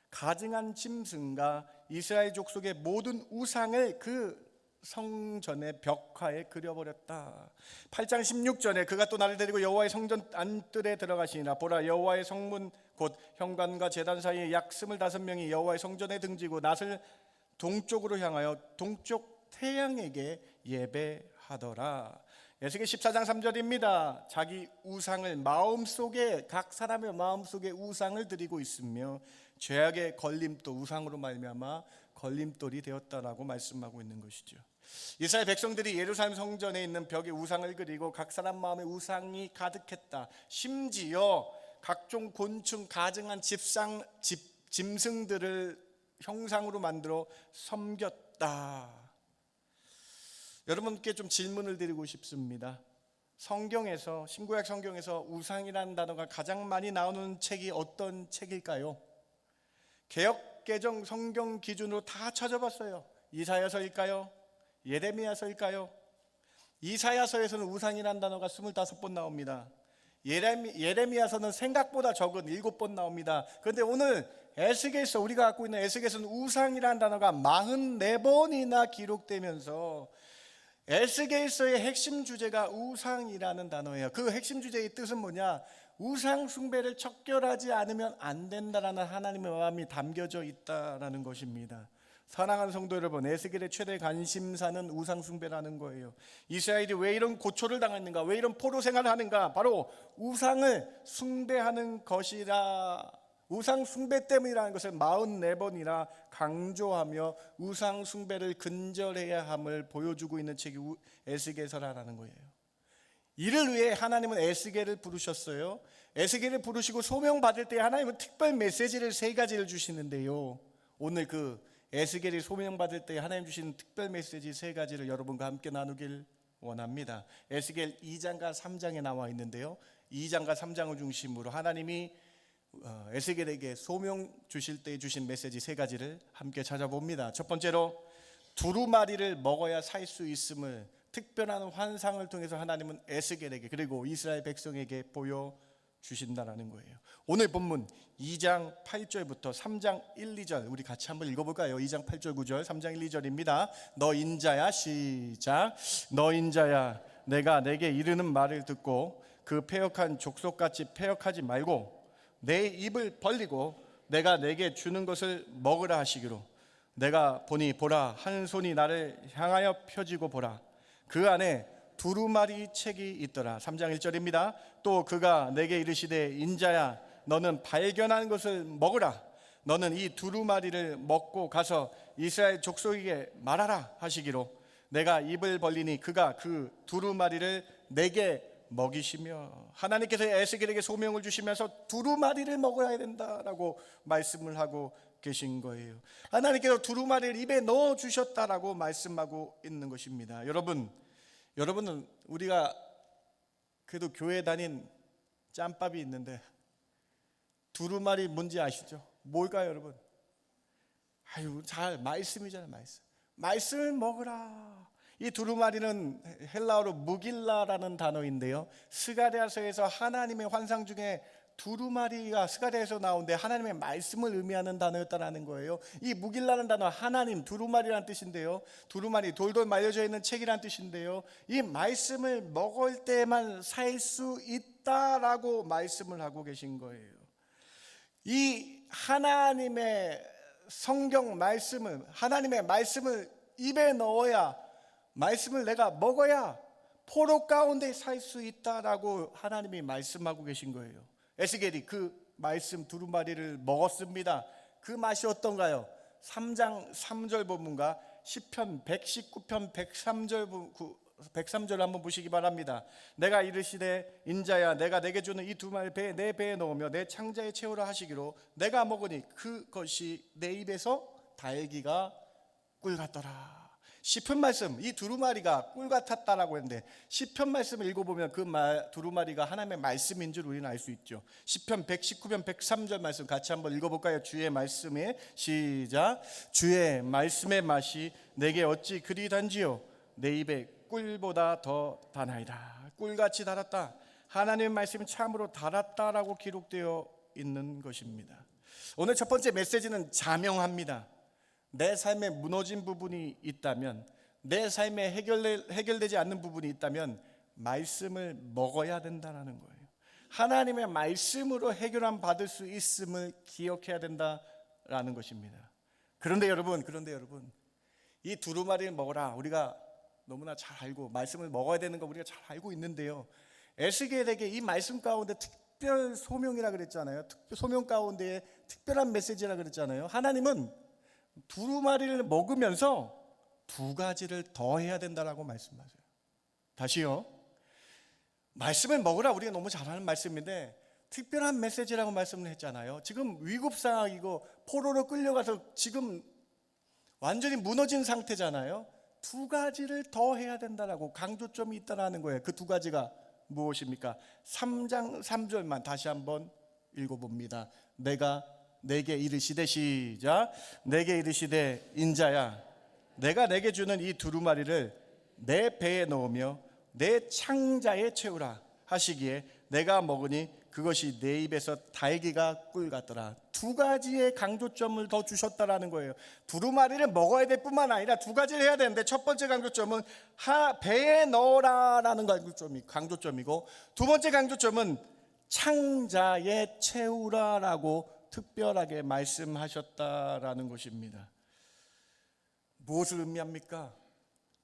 가증한 짐승과 이스라엘 족속의 모든 우상을 그 성전의 벽화에 그려버렸다. 8장 16절에 그가 또 나를 데리고 여호와의 성전 안뜰에 들어가시니라. 보라, 여호와의 성문 곧 현관과 제단 사이에 약 25명이 여호와의 성전에 등지고 낫을 동쪽으로 향하여 동쪽 태양에게 예배하더라. 에스겔 14장 3절입니다. 자기 우상을 마음속에, 각 사람의 마음속에 우상을 드리고 있으며 죄악의 걸림돌, 우상으로 말미암아 걸림돌이 되었다라고 말씀하고 있는 것이죠. 이스라엘 백성들이 예루살렘 성전에 있는 벽에 우상을 그리고 각 사람 마음에 우상이 가득했다. 심지어 각종 곤충, 가증한 짐승들을 형상으로 만들어 섬겼다. 여러분께 좀 질문을 드리고 싶습니다. 성경에서, 신구약 성경에서 우상이라는 단어가 가장 많이 나오는 책이 어떤 책일까요? 개역개정 성경 기준으로 다 찾아봤어요. 이사야서일까요? 예레미야서일까요? 이사야서에서는 우상이라는 단어가 25번 나옵니다. 예레미야서는 생각보다 적은 7번 나옵니다. 그런데 오늘 에스겔서, 우리가 갖고 있는 에스겔서는 우상이라는 단어가 44번이나 기록되면서 에스겔서의 핵심 주제가 우상이라는 단어예요. 그 핵심 주제의 뜻은 뭐냐? 우상 숭배를 척결하지 않으면 안 된다라는 하나님의 마음이 담겨져 있다라는 것입니다. 사랑하는 성도 여러분, 에스겔의 최대 관심사는 우상 숭배라는 거예요. 이스라엘이 왜 이런 고초를 당했는가? 왜 이런 포로 생활을 하는가? 바로 우상을 숭배하는 것이라, 우상 숭배 때문이라는 것을 44번이나 강조하며 우상 숭배를 근절해야 함을 보여주고 있는 책이 에스겔서라는 거예요. 이를 위해 하나님은 에스겔을 부르셨어요. 에스겔을 부르시고 소명받을 때 하나님은 특별 메시지를 3가지를 주시는데요. 오늘 그 에스겔이 소명받을 때 하나님 주시는 특별 메시지 3가지를 여러분과 함께 나누길 원합니다. 에스겔 2장과 3장에 나와 있는데요. 2장과 3장을 중심으로 하나님이 에스겔에게 소명 주실 때 주신 메시지 3가지를 함께 찾아봅니다. 첫 번째로 두루마리를 먹어야 살 수 있음을 특별한 환상을 통해서 하나님은 에스겔에게 그리고 이스라엘 백성에게 보여주신다는 거예요. 오늘 본문 2장 8절부터 3장 1, 2절 우리 같이 한번 읽어볼까요? 2장 8절 9절 3장 1, 2절입니다. 너 인자야, 시작. 너 인자야, 내가 내게 이르는 말을 듣고 그 패역한 족속같이 패역하지 말고 내 입을 벌리고 내가 내게 주는 것을 먹으라 하시기로. 내가 보니 보라, 한 손이 나를 향하여 펴지고 보라, 그 안에 두루마리 책이 있더라. 3장 1절입니다. 또 그가 내게 이르시되 인자야, 너는 발견한 것을 먹으라. 너는 이 두루마리를 먹고 가서 이스라엘 족속에게 말하라 하시기로. 내가 입을 벌리니 그가 그 두루마리를 내게 먹이시며. 하나님께서 에스겔에게 소명을 주시면서 두루마리를 먹어야 된다라고 말씀을 하고 계신 거예요. 하나님께서 두루마리를 입에 넣어 주셨다라고 말씀하고 있는 것입니다. 여러분은 우리가 그래도 교회 다닌 짬밥이 있는데 두루마리 뭔지 아시죠? 뭘까요, 여러분? 아유, 잘 말씀이잖아요, 말씀. 말씀을 먹으라. 이 두루마리는 헬라어로 무길라라는 단어인데요, 스가랴서에서 하나님의 환상 중에 두루마리가 스가랴에서 나오는데 하나님의 말씀을 의미하는 단어였다라는 거예요. 이 무길라라는 단어, 하나님, 두루마리라는 뜻인데요, 두루마리, 돌돌 말려져 있는 책이라는 뜻인데요, 이 말씀을 먹을 때만 살 수 있다라고 말씀을 하고 계신 거예요. 이 하나님의 성경 말씀을, 하나님의 말씀을 입에 넣어야, 말씀을 내가 먹어야 포로 가운데 살 수 있다라고 하나님이 말씀하고 계신 거예요. 에스겔이 그 말씀 두루마리를 먹었습니다. 그 맛이 어떤가요? 3장 3절 본문과 시편 119편 103절 한번 보시기 바랍니다. 내가 이르시되 인자야 내가 내게 주는 이 두루마리 내 배에 넣으며 내 창자에 채우라 하시기로 내가 먹으니 그것이 내 입에서 달기가 꿀 같더라. 시편 말씀, 이 두루마리가 꿀 같았다라고 했는데 시편 말씀을 읽어보면 그 두루마리가 하나님의 말씀인 줄 우리는 알 수 있죠. 시편 119편 103절 말씀 같이 한번 읽어볼까요? 주의 말씀에 시작. 주의 말씀의 맛이 내게 어찌 그리 단지요 내 입에 꿀보다 더 단하이다. 꿀같이 달았다. 하나님의 말씀이 참으로 달았다라고 기록되어 있는 것입니다. 오늘 첫 번째 메시지는 자명합니다. 내 삶에 무너진 부분이 있다면, 내 삶에 해결되지 않는 부분이 있다면 말씀을 먹어야 된다는 거예요. 하나님의 말씀으로 해결함 받을 수 있음을 기억해야 된다라는 것입니다. 그런데 여러분, 이 두루마리를 먹어라 우리가 너무나 잘 알고, 말씀을 먹어야 되는 거 우리가 잘 알고 있는데요, 에스겔에게 이 말씀 가운데 특별 소명이라 그랬잖아요. 소명 가운데 특별한 메시지라 그랬잖아요. 하나님은 두루마리를 먹으면서 두 가지를 더 해야 된다라고 말씀하세요. 다시요. 말씀을 먹으라 우리가 너무 잘 아는 말씀인데 특별한 메시지라고 말씀을 했잖아요. 지금 위급 상황이고 포로로 끌려가서 지금 완전히 무너진 상태잖아요. 두 가지를 더 해야 된다라고 강조점이 있다라는 거예요. 그 두 가지가 무엇입니까? 3장 3절만 다시 한번 읽어봅니다. 내게 이르시되 시작. 내게 이르시되 인자야 내가 내게 주는 이 두루마리를 내 배에 넣으며 내 창자에 채우라 하시기에 내가 먹으니 그것이 내 입에서 달기가 꿀 같더라. 두 가지의 강조점을 더 주셨다라는 거예요. 두루마리를 먹어야 될 뿐만 아니라 두 가지를 해야 되는데 첫 번째 강조점은 배에 넣어라라는 강조점이고, 두 번째 강조점은 창자에 채우라라고 특별하게 말씀하셨다라는 것입니다. 무엇을 의미합니까?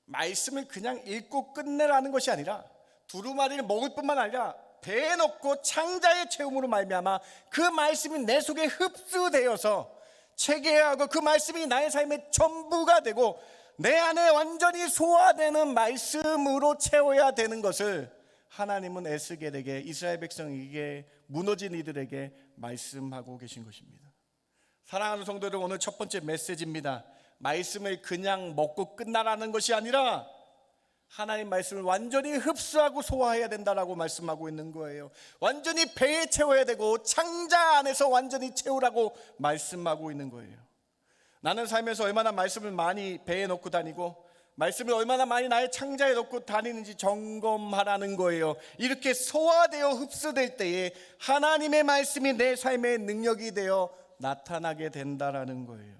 말씀을 그냥 읽고 끝내라는 것이 아니라 두루마리를 먹을 뿐만 아니라 배에 넣고 창자의 채움으로 말미암아 그 말씀이 내 속에 흡수되어서 체계하고 그 말씀이 나의 삶의 전부가 되고 내 안에 완전히 소화되는 말씀으로 채워야 되는 것을 하나님은 에스겔에게, 이스라엘 백성에게, 무너진 이들에게 말씀하고 계신 것입니다. 사랑하는 성도들, 오늘 첫 번째 메시지입니다. 말씀을 그냥 먹고 끝나라는 것이 아니라 하나님 말씀을 완전히 흡수하고 소화해야 된다라고 말씀하고 있는 거예요. 완전히 배에 채워야 되고 창자 안에서 완전히 채우라고 말씀하고 있는 거예요. 나는 살면서 얼마나 말씀을 많이 배에 넣고 다니고 말씀을 얼마나 많이 나의 창자에 넣고 다니는지 점검하라는 거예요. 이렇게 소화되어 흡수될 때에 하나님의 말씀이 내 삶의 능력이 되어 나타나게 된다라는 거예요.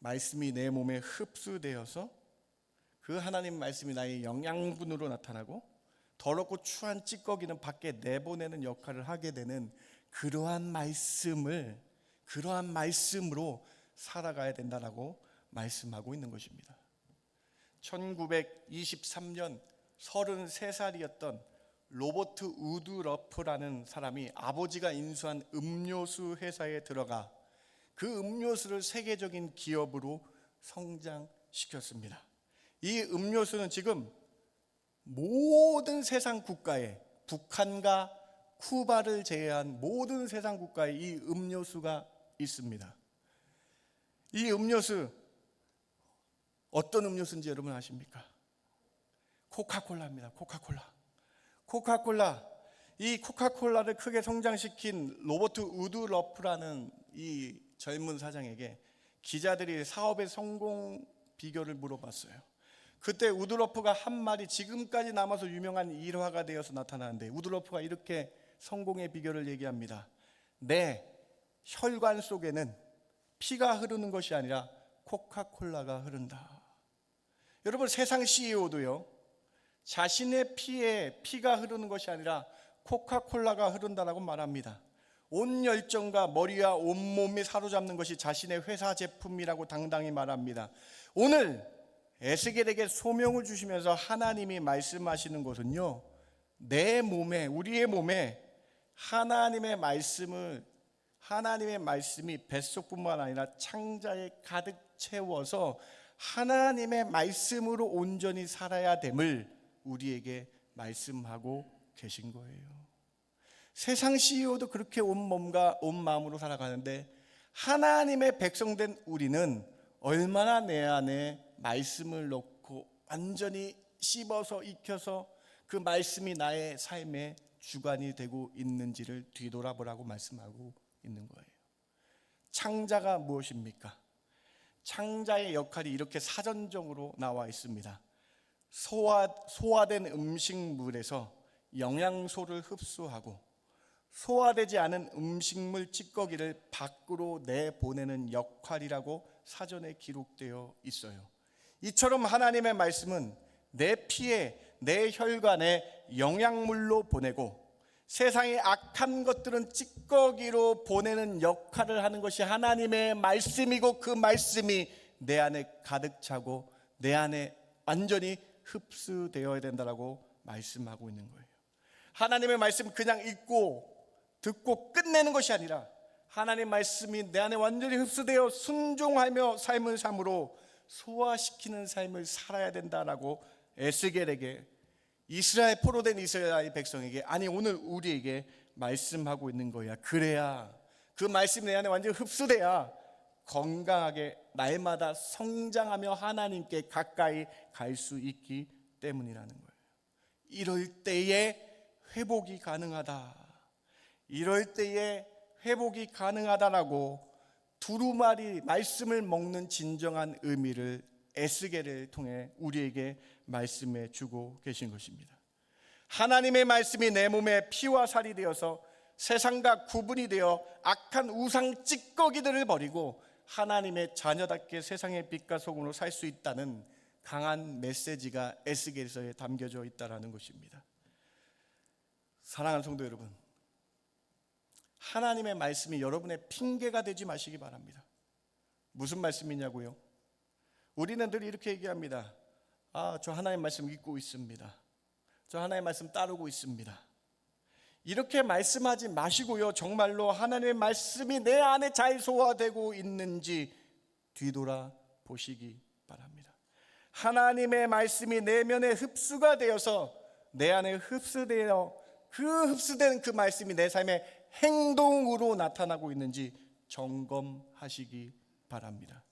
말씀이 내 몸에 흡수되어서 그 하나님 말씀이 나의 영양분으로 나타나고 더럽고 추한 찌꺼기는 밖에 내보내는 역할을 하게 되는 그러한 말씀으로 살아가야 된다라고 말씀하고 있는 것입니다. 1923년 33살이었던 로버트 우드러프라는 사람이 아버지가 인수한 음료수 회사에 들어가 그 음료수를 세계적인 기업으로 성장시켰습니다. 이 음료수는 지금 모든 세상 국가에, 북한과 쿠바를 제외한 모든 세상 국가에 이 음료수가 있습니다. 이 음료수 어떤 음료수인지 여러분 아십니까? 코카콜라입니다. 코카콜라. 이 코카콜라를 크게 성장시킨 로버트 우드러프라는 이 젊은 사장에게 기자들이 사업의 성공 비결을 물어봤어요. 그때 우드러프가 한 말이 지금까지 남아서 유명한 일화가 되어서 나타나는데, 우드러프가 이렇게 성공의 비결을 얘기합니다. 내 혈관 속에는 피가 흐르는 것이 아니라 코카콜라가 흐른다. 여러분, 세상 CEO도요, 자신의 피에 피가 흐르는 것이 아니라 코카콜라가 흐른다라고 말합니다. 온 열정과 머리와 온몸이 사로잡는 것이 자신의 회사 제품이라고 당당히 말합니다. 오늘 에스겔에게 소명을 주시면서 하나님이 말씀하시는 것은요, 내 몸에, 우리의 몸에 하나님의 말씀이 뱃속뿐만 아니라 창자에 가득 채워서 하나님의 말씀으로 온전히 살아야 됨을 우리에게 말씀하고 계신 거예요. 세상 CEO도 그렇게 온 몸과 온 마음으로 살아가는데, 하나님의 백성된 우리는 얼마나 내 안에 말씀을 넣고 완전히 씹어서 익혀서 그 말씀이 나의 삶의 주관이 되고 있는지를 뒤돌아보라고 말씀하고 있는 거예요. 창자가 무엇입니까? 창자의 역할이 이렇게 사전적으로 나와 있습니다. 소화된 음식물에서 영양소를 흡수하고 소화되지 않은 음식물 찌꺼기를 밖으로 내보내는 역할이라고 사전에 기록되어 있어요. 이처럼 하나님의 말씀은 내 피에, 내 혈관에 영양물로 보내고 세상의 악한 것들은 찌꺼기로 보내는 역할을 하는 것이 하나님의 말씀이고, 그 말씀이 내 안에 가득 차고 내 안에 완전히 흡수되어야 된다라고 말씀하고 있는 거예요. 하나님의 말씀 그냥 읽고 듣고 끝내는 것이 아니라 하나님의 말씀이 내 안에 완전히 흡수되어 순종하며 삶을 삶으로 소화시키는 삶을 살아야 된다라고 에스겔에게, 이스라엘 포로된 이스라엘 백성에게, 아니 오늘 우리에게 말씀하고 있는 거야. 그래야 그 말씀이 내 안에 완전히 흡수돼야 건강하게 날마다 성장하며 하나님께 가까이 갈 수 있기 때문이라는 거예요. 이럴 때에 회복이 가능하다. 이럴 때에 회복이 가능하다라고 두루마리 말씀을 먹는 진정한 의미를 에스겔을 통해 우리에게 말씀해 주고 계신 것입니다. 하나님의 말씀이 내 몸에 피와 살이 되어서 세상과 구분이 되어 악한 우상 찌꺼기들을 버리고 하나님의 자녀답게 세상의 빛과 소금으로 살 수 있다는 강한 메시지가 에스겔서에 담겨져 있다는 것입니다. 사랑하는 성도 여러분, 하나님의 말씀이 여러분의 핑계가 되지 마시기 바랍니다. 무슨 말씀이냐고요? 우리는 늘 이렇게 얘기합니다. 저 하나님의 말씀 읽고 있습니다. 저 하나님의 말씀 따르고 있습니다. 이렇게 말씀하지 마시고요, 정말로 하나님의 말씀이 내 안에 잘 소화되고 있는지 뒤돌아 보시기 바랍니다. 하나님의 말씀이 내면에 흡수가 되어서 내 안에 흡수되어 그 흡수된 그 말씀이 내 삶의 행동으로 나타나고 있는지 점검하시기 바랍니다.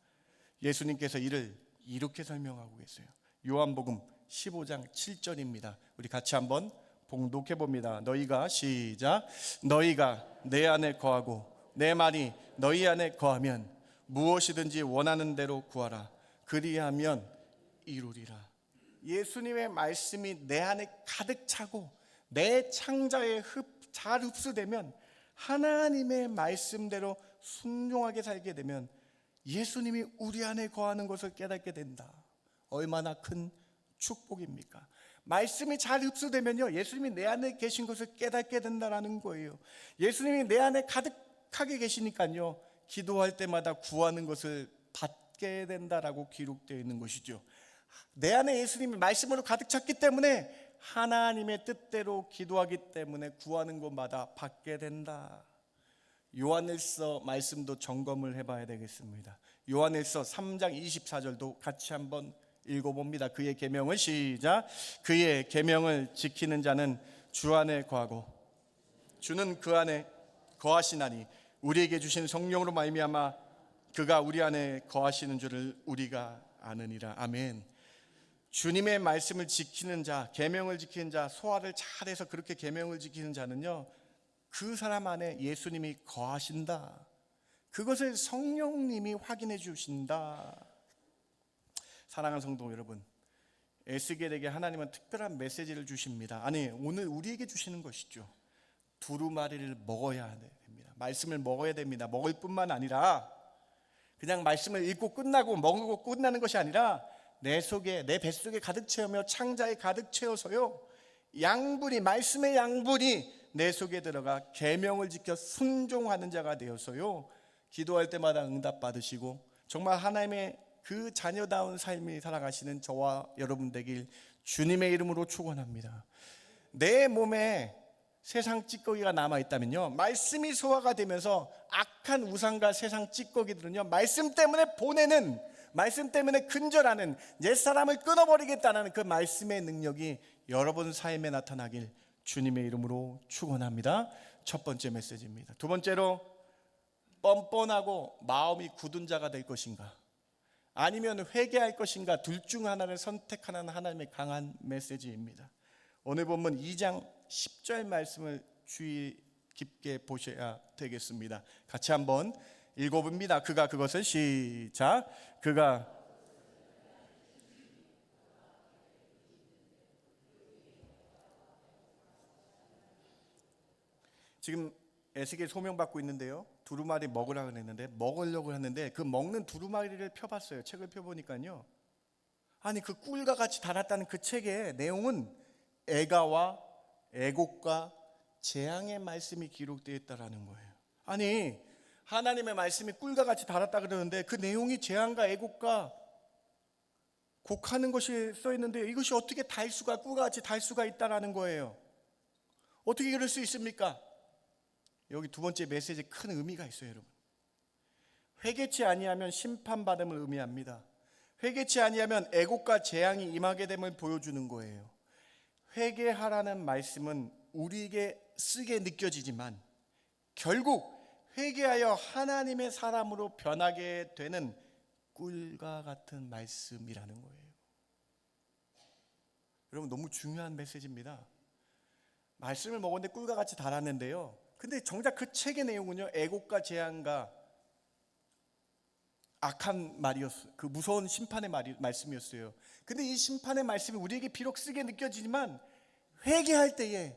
예수님께서 이를 이렇게 설명하고 계세요. 요한복음 15장 7절입니다. 우리 같이 한번 봉독해 봅니다. 너희가 시작. 너희가 내 안에 거하고 내 말이 너희 안에 거하면 무엇이든지 원하는 대로 구하라. 그리하면 이루리라. 예수님의 말씀이 내 안에 가득 차고 내 창자에 잘 흡수되면, 하나님의 말씀대로 순종하게 살게 되면 예수님이 우리 안에 거하는 것을 깨닫게 된다. 얼마나 큰 축복입니까? 말씀이 잘 흡수되면요, 예수님이 내 안에 계신 것을 깨닫게 된다는 거예요. 예수님이 내 안에 가득하게 계시니까요, 기도할 때마다 구하는 것을 받게 된다라고 기록되어 있는 것이죠. 내 안에 예수님이 말씀으로 가득 찼기 때문에 하나님의 뜻대로 기도하기 때문에 구하는 것마다 받게 된다. 요한일서 말씀도 점검을 해봐야 되겠습니다. 요한일서 3장 24절도 같이 한번 읽어봅니다. 그의 계명을 시작. 그의 계명을 지키는 자는 주 안에 거하고 주는 그 안에 거하시나니 우리에게 주신 성령으로 말미암아 그가 우리 안에 거하시는 줄을 우리가 아느니라. 아멘. 주님의 말씀을 지키는 자, 계명을 지키는 자, 소화를 잘해서 그렇게 계명을 지키는 자는요, 그 사람 안에 예수님이 거하신다. 그것을 성령님이 확인해 주신다. 사랑하는 성도 여러분, 에스겔에게 하나님은 특별한 메시지를 주십니다. 아니, 오늘 우리에게 주시는 것이죠. 두루마리를 먹어야 됩니다. 말씀을 먹어야 됩니다. 먹을 뿐만 아니라 그냥 말씀을 읽고 끝나고 먹고 끝나는 것이 아니라 내 속에, 내 뱃속에 가득 채우며 창자에 가득 채워서요, 양분이, 말씀의 양분이 내 속에 들어가 계명을 지켜 순종하는 자가 되어서요, 기도할 때마다 응답 받으시고 정말 하나님의 그 자녀다운 삶이 살아가시는 저와 여러분 되길 주님의 이름으로 축원합니다. 내 몸에 세상 찌꺼기가 남아있다면요, 말씀이 소화가 되면서 악한 우상과 세상 찌꺼기들은요, 말씀 때문에 보내는, 말씀 때문에 근절하는, 옛사람을 끊어버리겠다는 그 말씀의 능력이 여러분 삶에 나타나길 주님의 이름으로 축원합니다. 첫 번째 메시지입니다. 두 번째로, 뻔뻔하고 마음이 굳은 자가 될 것인가, 아니면 회개할 것인가, 둘 중 하나를 선택하는 하나님의 강한 메시지입니다. 오늘 본문 2장 10절 말씀을 주의 깊게 보셔야 되겠습니다. 같이 한번 읽어봅니다. 그가 그것을, 시작. 그가 지금 에스겔 소명받고 있는데요, 두루마리 먹으라 그랬는데, 먹으려고 했는데 그 먹는 두루마리를 펴봤어요. 책을 펴보니까요, 아니 그 꿀과 같이 달았다는 그 책의 내용은 애가와 애곡과 재앙의 말씀이 기록되어 있다라는 거예요. 아니 하나님의 말씀이 꿀과 같이 달았다 그러는데 그 내용이 재앙과 애곡과 곡하는 것이 써 있는데, 이것이 어떻게 달 수가, 꿀과 같이 달 수가 있다라는 거예요. 어떻게 그럴 수 있습니까? 여기 두 번째 메시지에 큰 의미가 있어요, 여러분. 회개치 아니하면 심판받음을 의미합니다. 회개치 아니하면 애곡과 재앙이 임하게 됨을 보여주는 거예요. 회개하라는 말씀은 우리에게 쓰게 느껴지지만 결국 회개하여 하나님의 사람으로 변하게 되는 꿀과 같은 말씀이라는 거예요. 여러분, 너무 중요한 메시지입니다. 말씀을 먹었는데 꿀과 같이 달았는데요, 근데 정작 그 책의 내용은요, 애곡과 재앙과 악한 말이었어요. 그 무서운 심판의 말씀이었어요. 근데 이 심판의 말씀이 우리에게 비록 쓰게 느껴지지만 회개할 때에,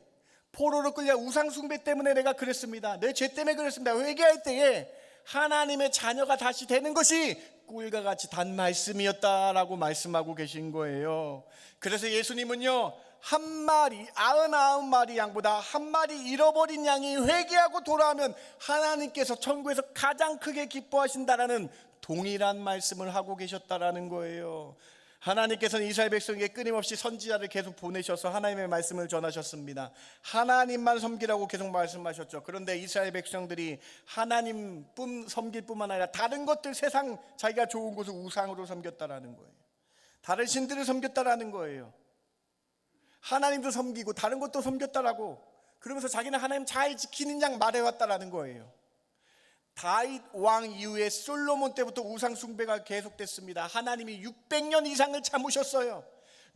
포로로 끌려 우상 숭배 때문에 내가 그랬습니다, 내 죄 때문에 그랬습니다, 회개할 때에 하나님의 자녀가 다시 되는 것이 꿀과 같이 단 말씀이었다라고 말씀하고 계신 거예요. 그래서 예수님은요, 한 마리, 99마리 양보다 한 마리 잃어버린 양이 회개하고 돌아오면 하나님께서 천국에서 가장 크게 기뻐하신다라는 동일한 말씀을 하고 계셨다라는 거예요. 하나님께서는 이스라엘 백성에게 끊임없이 선지자를 계속 보내셔서 하나님의 말씀을 전하셨습니다. 하나님만 섬기라고 계속 말씀하셨죠. 그런데 이스라엘 백성들이 하나님 섬길 뿐만 아니라 다른 것들, 세상 자기가 좋은 것을 우상으로 섬겼다라는 거예요. 다른 신들을 섬겼다라는 거예요. 하나님도 섬기고 다른 것도 섬겼다라고, 그러면서 자기는 하나님 잘 지키는 양 말해왔다라는 거예요. 다윗 왕 이후에 솔로몬 때부터 우상 숭배가 계속됐습니다. 하나님이 600년 이상을 참으셨어요.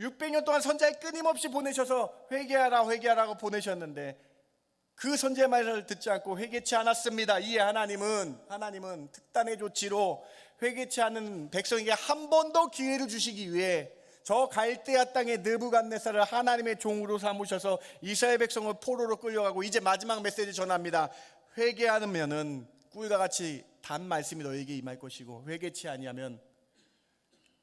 600년 동안 선지자를 끊임없이 보내셔서 회개하라 회개하라고 보내셨는데 그 선지자의 말을 듣지 않고 회개치 않았습니다. 이에 하나님은 특단의 조치로 회개치 않은 백성에게 한 번 더 기회를 주시기 위해 저 갈대아 땅의 느부갓네살을 하나님의 종으로 삼으셔서 이스라엘 백성을 포로로 끌려가고, 이제 마지막 메시지 전합니다. 회개하면은 꿀과 같이 단 말씀이 너에게 임할 것이고, 회개치 아니하면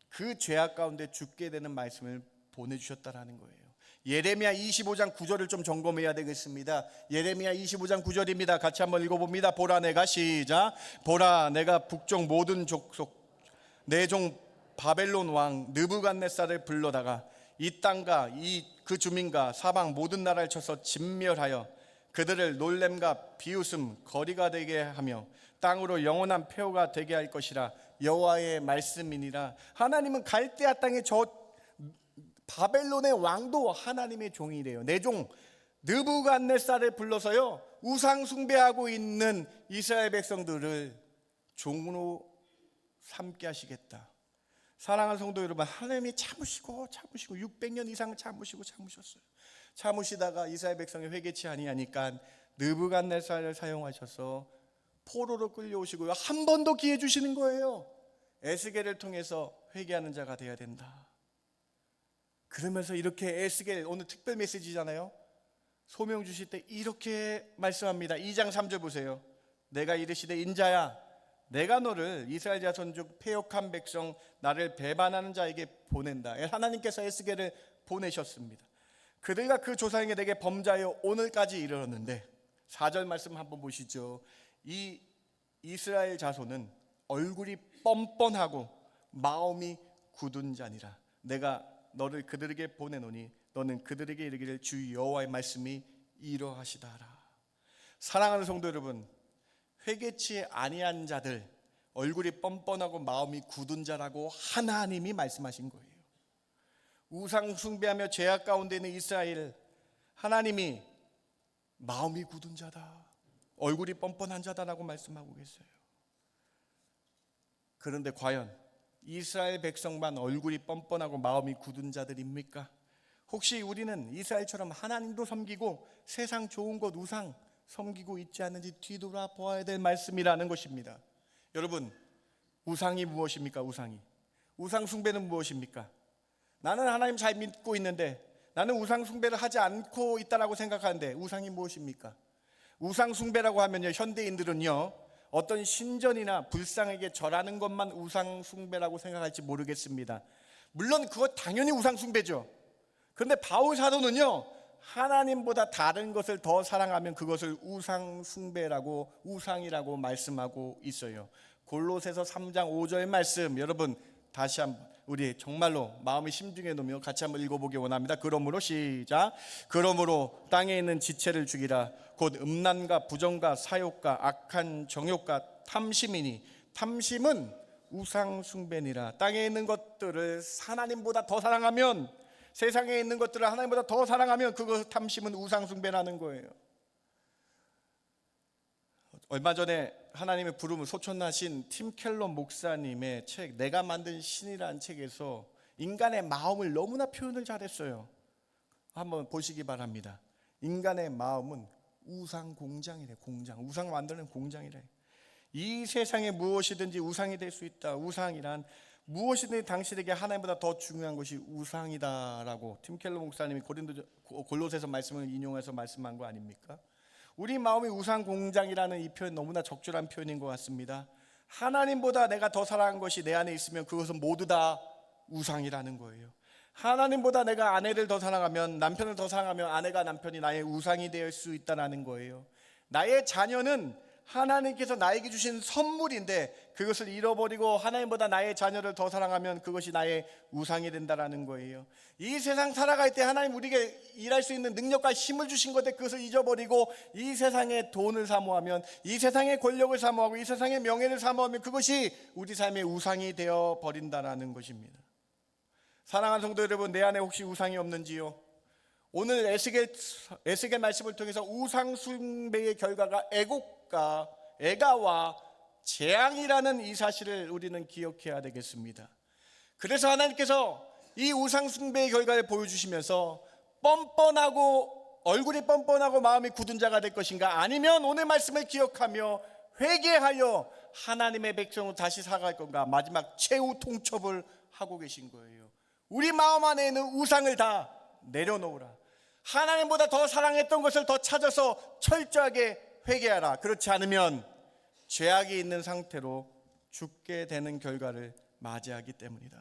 그 죄악 가운데 죽게 되는 말씀을 보내주셨다라는 거예요. 예레미야 25장 9절을 좀 점검해야 되겠습니다. 예레미야 25장 9절입니다. 같이 한번 읽어봅니다. 보라, 내가, 시작. 보라, 내가 북쪽 모든 족속 내 종 바벨론 왕 느부갓네살을 불러다가 이 땅과 그 주민과 사방 모든 나라를 쳐서 진멸하여 그들을 놀램과 비웃음 거리가 되게 하며 땅으로 영원한 폐허가 되게 할 것이라. 여호와의 말씀이니라. 하나님은 갈대아 땅의 저 바벨론의 왕도 하나님의 종이래요. 내 종 느부갓네살을 불러서요, 우상 숭배하고 있는 이스라엘 백성들을 종으로 삼게 하시겠다. 사랑하는 성도 여러분, 하나님이 참으시고 600년 이상 참으셨어요. 참으시다가 이스라엘 백성이 회개치 아니하니까 느부갓네살을 사용하셔서 포로로 끌려오시고요, 한 번 더 기회 주시는 거예요. 에스겔을 통해서 회개하는 자가 되어야 된다. 그러면서 이렇게 에스겔, 오늘 특별 메시지잖아요. 소명 주실 때 이렇게 말씀합니다. 2장 3절 보세요. 내가 이르시되 인자야 내가 너를 이스라엘 자손 중 패역한 백성 나를 배반하는 자에게 보낸다. 하나님께서 에스겔을 보내셨습니다. 그들과 그 조상에게 내게 범죄하여 오늘까지 이르렀는데 4절 말씀 한번 보시죠. 이 이스라엘 자손은 얼굴이 뻔뻔하고 마음이 굳은 자니라. 내가 너를 그들에게 보내노니 너는 그들에게 이르기를 주 여호와의 말씀이 이러하시다라. 사랑하는 성도 여러분, 회개치 아니한 자들, 얼굴이 뻔뻔하고 마음이 굳은 자라고 하나님이 말씀하신 거예요. 우상 숭배하며 죄악 가운데 있는 이스라엘, 하나님이 마음이 굳은 자다, 얼굴이 뻔뻔한 자다라고 말씀하고 계세요. 그런데 과연 이스라엘 백성만 얼굴이 뻔뻔하고 마음이 굳은 자들입니까? 혹시 우리는 이스라엘처럼 하나님도 섬기고 세상 좋은 것 우상 섬기고 있지 않는지 뒤돌아 보아야 될 말씀이라는 것입니다. 여러분, 우상이 무엇입니까? 우상 숭배는 무엇입니까? 나는 하나님 잘 믿고 있는데 나는 우상 숭배를 하지 않고 있다라고 생각하는데 우상이 무엇입니까? 우상 숭배라고 하면요, 현대인들은요 어떤 신전이나 불상에게 절하는 것만 우상 숭배라고 생각할지 모르겠습니다. 물론 그거 당연히 우상 숭배죠. 그런데 바울 사도는요, 하나님보다 다른 것을 더 사랑하면 그것을 우상 숭배라고, 우상이라고 말씀하고 있어요. 골로새서 3장 5절 말씀, 여러분 다시 한번 우리 정말로 마음을 심중에 놓으며 같이 한번 읽어보기 원합니다. 그러므로 시작. 그러므로 땅에 있는 지체를 죽이라. 곧 음란과 부정과 사욕과 악한 정욕과 탐심이니 탐심은 우상 숭배니라. 땅에 있는 것들을 하나님보다 더 사랑하면, 세상에 있는 것들을 하나님보다 더 사랑하면 그것 탐심은 우상 숭배라는 거예요. 얼마 전에 하나님의 부름을 소천하신 팀 켈러 목사님의 책 내가 만든 신이라는 책에서 인간의 마음을 너무나 표현을 잘했어요. 한번 보시기 바랍니다. 인간의 마음은 우상 공장이래. 공장, 우상 만드는 공장이래. 이 세상에 무엇이든지 우상이 될 수 있다. 우상이란 무엇이든지 당신에게 하나님보다 더 중요한 것이 우상이다라고 팀 켈러 목사님이 골로새서 말씀을 인용해서 말씀한 거 아닙니까? 우리 마음이 우상 공장이라는 이 표현 너무나 적절한 표현인 것 같습니다. 하나님보다 내가 더 사랑한 것이 내 안에 있으면 그것은 모두 다 우상이라는 거예요. 하나님보다 내가 아내를 더 사랑하면, 남편을 더 사랑하면 아내가 남편이 나의 우상이 될 수 있다는 거예요. 나의 자녀는 하나님께서 나에게 주신 선물인데 그것을 잃어버리고 하나님보다 나의 자녀를 더 사랑하면 그것이 나의 우상이 된다는 거예요. 이 세상 살아갈 때 하나님 우리에게 일할 수 있는 능력과 힘을 주신 건데 그것을 잊어버리고 이 세상의 돈을 사모하면, 이 세상의 권력을 사모하고 이 세상의 명예를 사모하면 그것이 우리 삶의 우상이 되어 버린다는 것입니다. 사랑하는 성도 여러분, 내 안에 혹시 우상이 없는지요? 오늘 에스겔 말씀을 통해서 우상 숭배의 결과가 애곡과 애가와 재앙이라는 이 사실을 우리는 기억해야 되겠습니다. 그래서 하나님께서 이 우상 숭배의 결과를 보여주시면서 뻔뻔하고 얼굴이 뻔뻔하고 마음이 굳은 자가 될 것인가, 아니면 오늘 말씀을 기억하며 회개하여 하나님의 백성으로 다시 살아갈 건가, 마지막 최후 통첩을 하고 계신 거예요. 우리 마음 안에 있는 우상을 다 내려놓으라. 하나님보다 더 사랑했던 것을 더 찾아서 철저하게 회개하라. 그렇지 않으면 죄악이 있는 상태로 죽게 되는 결과를 맞이하기 때문이다.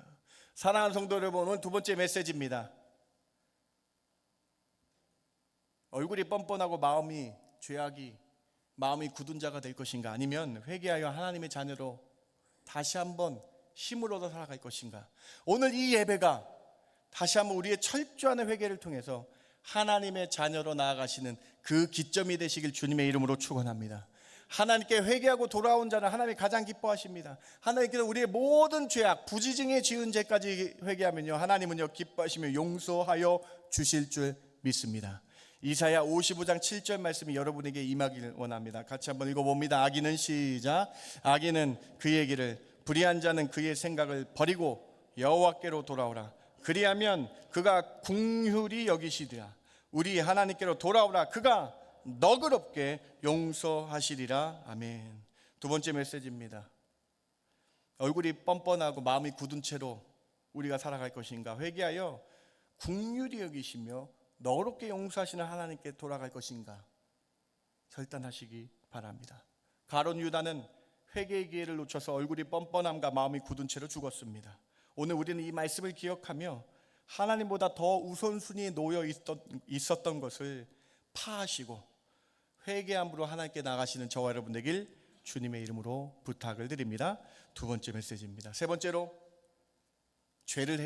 사랑하는 성도 여러분, 오늘 두 번째 메시지입니다. 얼굴이 뻔뻔하고 마음이 굳은 자가 될 것인가, 아니면 회개하여 하나님의 자녀로 다시 한번 힘을 얻어 살아갈 것인가. 오늘 이 예배가 다시 한번 우리의 철저한 회개를 통해서 하나님의 자녀로 나아가시는 그 기점이 되시길 주님의 이름으로 축원합니다. 하나님께 회개하고 돌아온 자는 하나님이 가장 기뻐하십니다. 하나님께서 우리의 모든 죄악, 부지중에 지은 죄까지 회개하면요, 하나님은요 기뻐하시며 용서하여 주실 줄 믿습니다. 이사야 55장 7절 말씀이 여러분에게 임하기를 원합니다. 같이 한번 읽어봅니다. 악인은 시작. 악인은 그의 길을, 불의한 자는 그의 생각을 버리고 여호와께로 돌아오라. 그리하면 그가 긍휼히 여기시리라. 우리 하나님께로 돌아오라. 그가 너그럽게 용서하시리라. 아멘. 두 번째 메시지입니다. 얼굴이 뻔뻔하고 마음이 굳은 채로 우리가 살아갈 것인가? 회개하여 긍휼히 여기시며 너롭게 용서하시는 하나님께 돌아갈 것인가? 결단하시기 바랍니다. 가룟 유다는 회개의 기회를 놓쳐서 얼굴이 뻔뻔함과 마음이 굳은 채로 죽었습니다. 오늘 우리는 이 말씀을 기억하며 하나님보다 더 우선순위에 놓여 있었던 것을 파하시고 회개함으로 하나님께 나가시는 저와 여러분 되길 주님의 이름으로 부탁을 드립니다. 두 번째 메시지입니다. 세 번째로, 죄를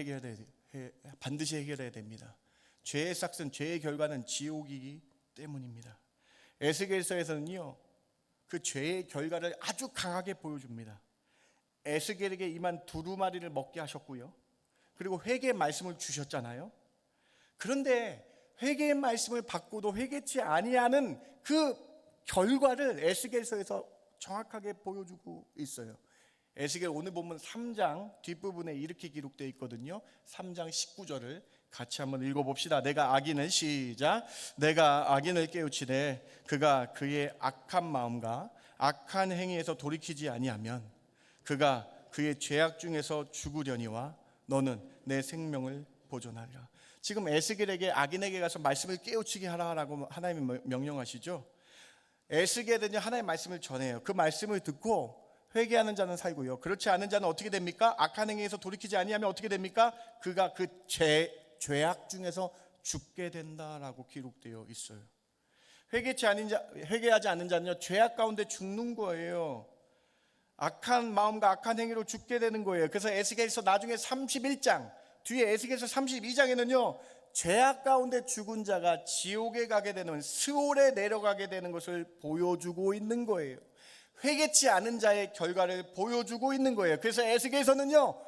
반드시 해결해야 됩니다. 죄의 삭은, 죄의 결과는 지옥이기 때문입니다. 에스겔서에서는요, 그 죄의 결과를 아주 강하게 보여줍니다. 에스겔에게 임한 두루마리를 먹게 하셨고요, 그리고 회개의 말씀을 주셨잖아요. 그런데 회개의 말씀을 받고도 회개치 아니하는 그 결과를 에스겔서에서 정확하게 보여주고 있어요. 에스겔 오늘 보면 3장 뒷부분에 이렇게 기록되어 있거든요. 3장 19절을 같이 한번 읽어봅시다. 내가 악인을 시작. 내가 악인을 깨우치되 그가 그의 악한 마음과 악한 행위에서 돌이키지 아니하면 그가 그의 죄악 중에서 죽으려니와 너는 내 생명을 보존하리라. 지금 에스겔에게 악인에게 가서 말씀을 깨우치게 하라고 하나님이 명령하시죠. 에스겔은 하나님의 말씀을 전해요. 그 말씀을 듣고 회개하는 자는 살고요, 그렇지 않은 자는 어떻게 됩니까? 악한 행위에서 돌이키지 아니하면 어떻게 됩니까? 그가 그 죄악 중에서 죽게 된다라고 기록되어 있어요. 회개하지 않는 자는요, 죄악 가운데 죽는 거예요. 악한 마음과 악한 행위로 죽게 되는 거예요. 그래서 에스겔서 나중에 31장 뒤에 에스겔서 32장에는요 죄악 가운데 죽은 자가 지옥에 가게 되는, 스올에 내려가게 되는 것을 보여주고 있는 거예요. 회개치 않은 자의 결과를 보여주고 있는 거예요. 그래서 에스겔서는요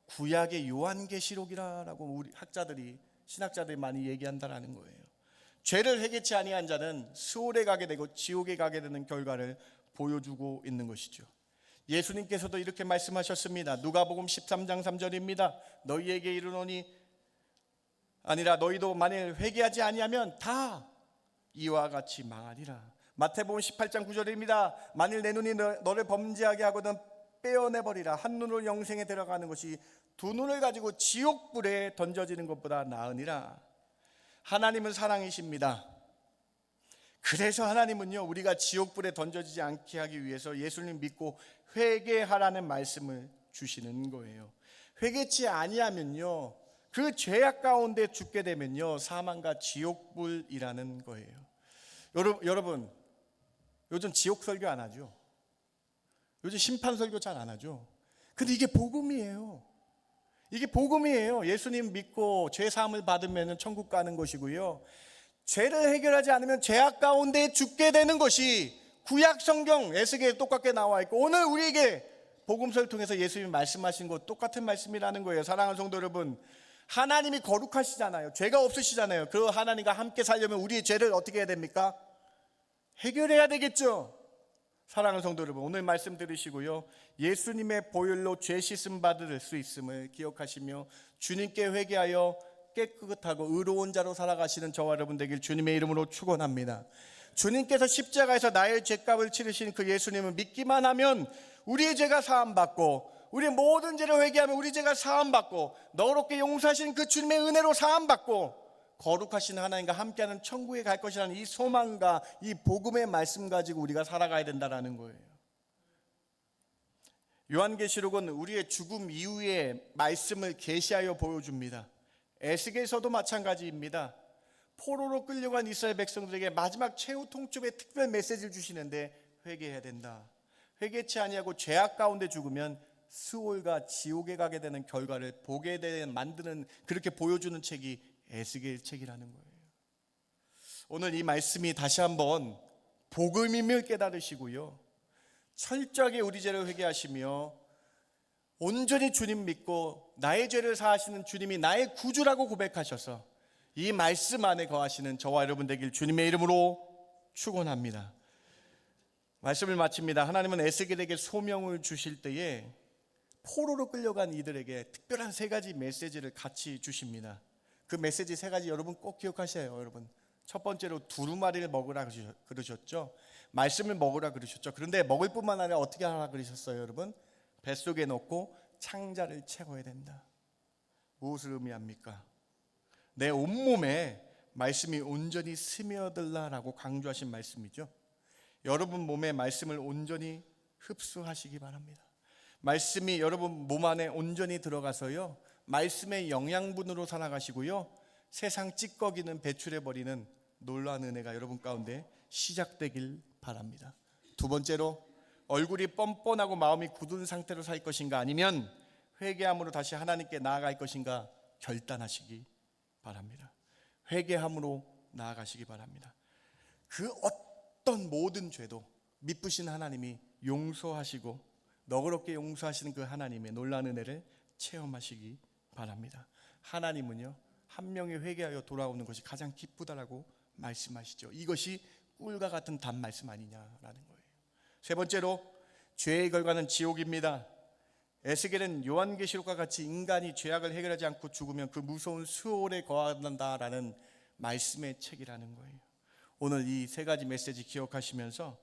구약의 요한계시록이라고 우리 학자들이, 신학자들이 많이 얘기한다라는 거예요. 죄를 회개치 아니한 자는 스올에 가게 되고 지옥에 가게 되는 결과를 보여주고 있는 것이죠. 예수님께서도 이렇게 말씀하셨습니다. 누가복음 13장 3절입니다. 너희에게 이르노니 아니라 너희도 만일 회개하지 아니하면 다 이와 같이 망하리라. 마태복음 18장 9절입니다. 만일 내 눈이 너를 범죄하게 하거든 빼어내버리라. 한 눈으로 영생에 들어가는 것이 두 눈을 가지고 지옥불에 던져지는 것보다 나으니라. 하나님은 사랑이십니다. 그래서 하나님은요 우리가 지옥불에 던져지지 않게 하기 위해서 예수님 믿고 회개하라는 말씀을 주시는 거예요. 회개치 아니하면요 그 죄악 가운데 죽게 되면요 사망과 지옥불이라는 거예요. 여러분 요즘 지옥 설교 안 하죠? 요즘 심판 설교 잘 안 하죠? 근데 이게 복음이에요. 이게 복음이에요. 예수님 믿고 죄 사함을 받으면 천국 가는 것이고요, 죄를 해결하지 않으면 죄악 가운데 죽게 되는 것이 구약 성경 에스겔에 똑같게 나와 있고, 오늘 우리에게 복음서를 통해서 예수님이 말씀하신 것 똑같은 말씀이라는 거예요. 사랑하는 성도 여러분, 하나님이 거룩하시잖아요. 죄가 없으시잖아요. 그 하나님과 함께 살려면 우리의 죄를 어떻게 해야 됩니까? 해결해야 되겠죠. 사랑하는 성도 여러분, 오늘 말씀 들으시고요, 예수님의 보혈로 죄 씻음 받을 수 있음을 기억하시며 주님께 회개하여 깨끗하고 의로운 자로 살아가시는 저와 여러분 되길 주님의 이름으로 축원합니다. 주님께서 십자가에서 나의 죄값을 치르신 그 예수님을 믿기만 하면 우리의 죄가 사함받고, 우리의 모든 죄를 회개하면 우리 죄가 사함받고, 너롭게 용서하신 그 주님의 은혜로 사함받고 거룩하신 하나님과 함께하는 천국에 갈 것이라는 이 소망과 이 복음의 말씀 가지고 우리가 살아가야 된다는 거예요. 요한계시록은 우리의 죽음 이후의 말씀을 계시하여 보여줍니다. 에스겔서도 마찬가지입니다. 포로로 끌려간 이스라엘 백성들에게 마지막 최후 통첩의 특별 메시지를 주시는데 회개해야 된다. 회개치 아니하고 죄악 가운데 죽으면 스올과 지옥에 가게 되는 결과를 보게 되는, 만드는, 그렇게 보여주는 책이 에스겔 책이라는 거예요. 오늘 이 말씀이 다시 한번 복음임을 깨달으시고요, 철저하게 우리 죄를 회개하시며 온전히 주님 믿고 나의 죄를 사하시는 주님이 나의 구주라고 고백하셔서 이 말씀 안에 거하시는 저와 여러분 되길 주님의 이름으로 축원합니다. 말씀을 마칩니다. 하나님은 에스겔에게 소명을 주실 때에 포로로 끌려간 이들에게 특별한 세 가지 메시지를 같이 주십니다. 그 메시지 세 가지 여러분 꼭 기억하셔요. 여러분, 첫 번째로 두루마리를 먹으라 그러셨죠. 말씀을 먹으라 그러셨죠. 그런데 먹을 뿐만 아니라 어떻게 하라 그러셨어요? 여러분, 뱃속에 넣고 창자를 채워야 된다. 무엇을 의미합니까? 내 온몸에 말씀이 온전히 스며들라라고 강조하신 말씀이죠. 여러분 몸에 말씀을 온전히 흡수하시기 바랍니다. 말씀이 여러분 몸 안에 온전히 들어가서요, 말씀의 영양분으로 살아가시고요, 세상 찌꺼기는 배출해버리는 놀라운 은혜가 여러분 가운데 시작되길 바랍니다. 두 번째로, 얼굴이 뻔뻔하고 마음이 굳은 상태로 살 것인가, 아니면 회개함으로 다시 하나님께 나아갈 것인가 결단하시기 바랍니다. 회개함으로 나아가시기 바랍니다. 그 어떤 모든 죄도 미쁘신 하나님이 용서하시고 너그럽게 용서하시는 그 하나님의 놀라운 은혜를 체험하시기 바랍니다. 하나님은요, 한 명이 회개하여 돌아오는 것이 가장 기쁘다라고 말씀하시죠. 이것이 꿀과 같은 단 말씀 아니냐라는 거예요. 세 번째로, 죄의 결과는 지옥입니다. 에스겔은 요한계시록과 같이 인간이 죄악을 해결하지 않고 죽으면 그 무서운 수월에 거한다라는 말씀의 책이라는 거예요. 오늘 이 세 가지 메시지 기억하시면서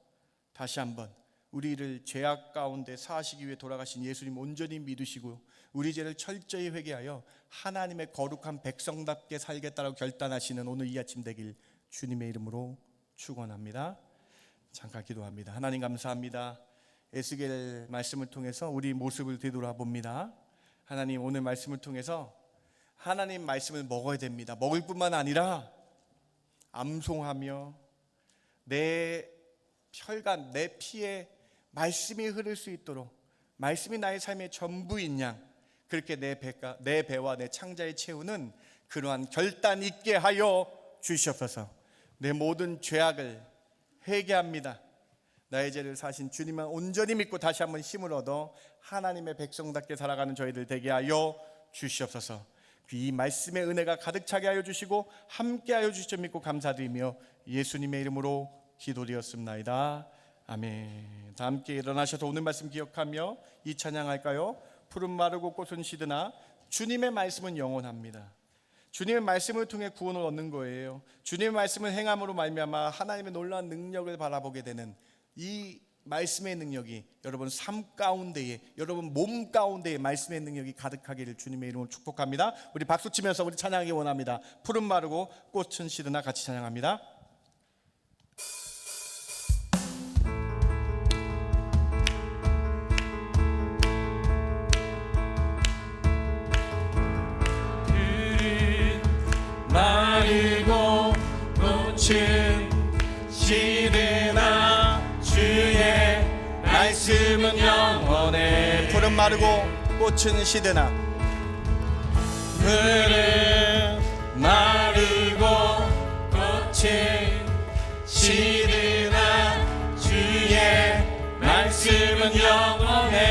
다시 한번 우리를 죄악 가운데 사하시기 위해 돌아가신 예수님 온전히 믿으시고 우리 죄를 철저히 회개하여 하나님의 거룩한 백성답게 살겠다고 결단하시는 오늘 이 아침 되길 주님의 이름으로 축원합니다. 잠깐 기도합니다. 하나님 감사합니다. 에스겔 말씀을 통해서 우리 모습을 되돌아봅니다. 하나님, 오늘 말씀을 통해서 하나님 말씀을 먹어야 됩니다. 먹을 뿐만 아니라 암송하며 내 혈관, 내 피에 말씀이 흐를 수 있도록, 말씀이 나의 삶의 전부인 양 그렇게 내 배와 내 창자에 채우는 그러한 결단 있게 하여 주시옵소서. 내 모든 죄악을 회개합니다. 나의 죄를 사신 주님만 온전히 믿고 다시 한번 힘을 얻어 하나님의 백성답게 살아가는 저희들 되게 하여 주시옵소서. 이 말씀의 은혜가 가득 차게 하여 주시고 함께 하여 주시죠 믿고 감사드리며 예수님의 이름으로 기도드렸습니다. 아멘. 다 함께 일어나셔서 오늘 말씀 기억하며 이 찬양할까요? 푸른 마르고 꽃은 시드나 주님의 말씀은 영원합니다. 주님의 말씀을 통해 구원을 얻는 거예요. 주님의 말씀을 행함으로 말미암아 하나님의 놀라운 능력을 바라보게 되는 이 말씀의 능력이 여러분 삶 가운데에, 여러분 몸 가운데에 말씀의 능력이 가득하기를 주님의 이름으로 축복합니다. 우리 박수 치면서 우리 찬양하기 원합니다. 푸른 마르고 꽃은 시드나 같이 찬양합니다. 마르고 꽃은 시드나 주의 말씀은 영원해. 푸른 마르고 꽃은 시드나 푸른 마르고 꽃은 시드나 주의 말씀은 영원해.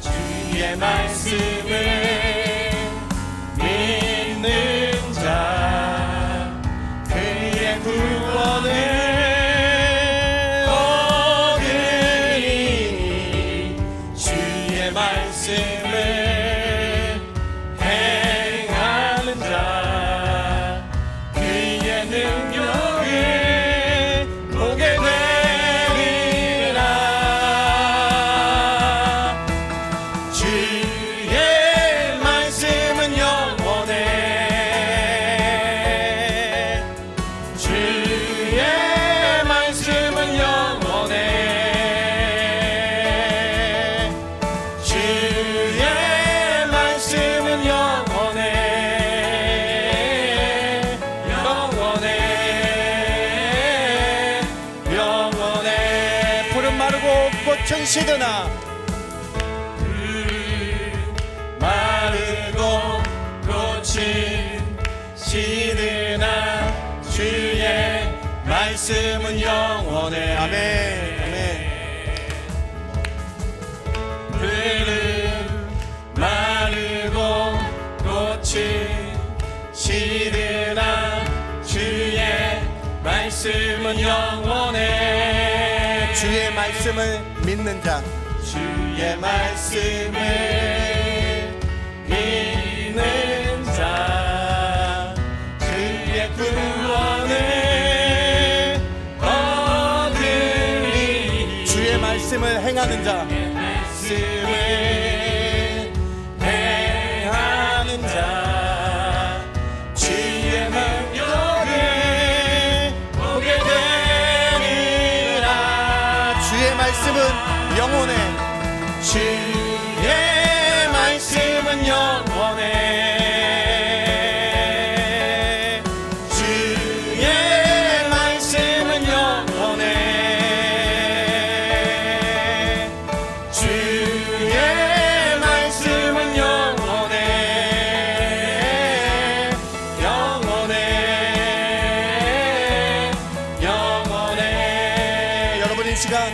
주의 말씀을 믿는 자 그의 구원을 얻으리. 주의 말씀을 행하는 자 그의 능력을 보게 되리라. 주의 말씀은 영원해. 주의 말씀은 영원해. 주의 말씀은 영원해. 영원해. 영원해. 푸른 마르고 꽃은 시드나 마르고 꽃은 시드나 주의 말씀은 영원해. 아멘. 아멘. 푸른 마르고 꽃은 시드나 주의 말씀은 영원해. 주의 말씀을 믿는 자 주의 말씀을 믿는 자 그의 구원을 얻으리. 주의 주의 말씀을 행하는 자, 말씀을 행하는 자, 주의 능력을 보게 되리라. 주의 말씀은 영원해. 주의 말씀은 영원해. 주의 말씀은 영원해. 주의 말씀은 영원해. 영원해. 영원해. 여러분, 이 시간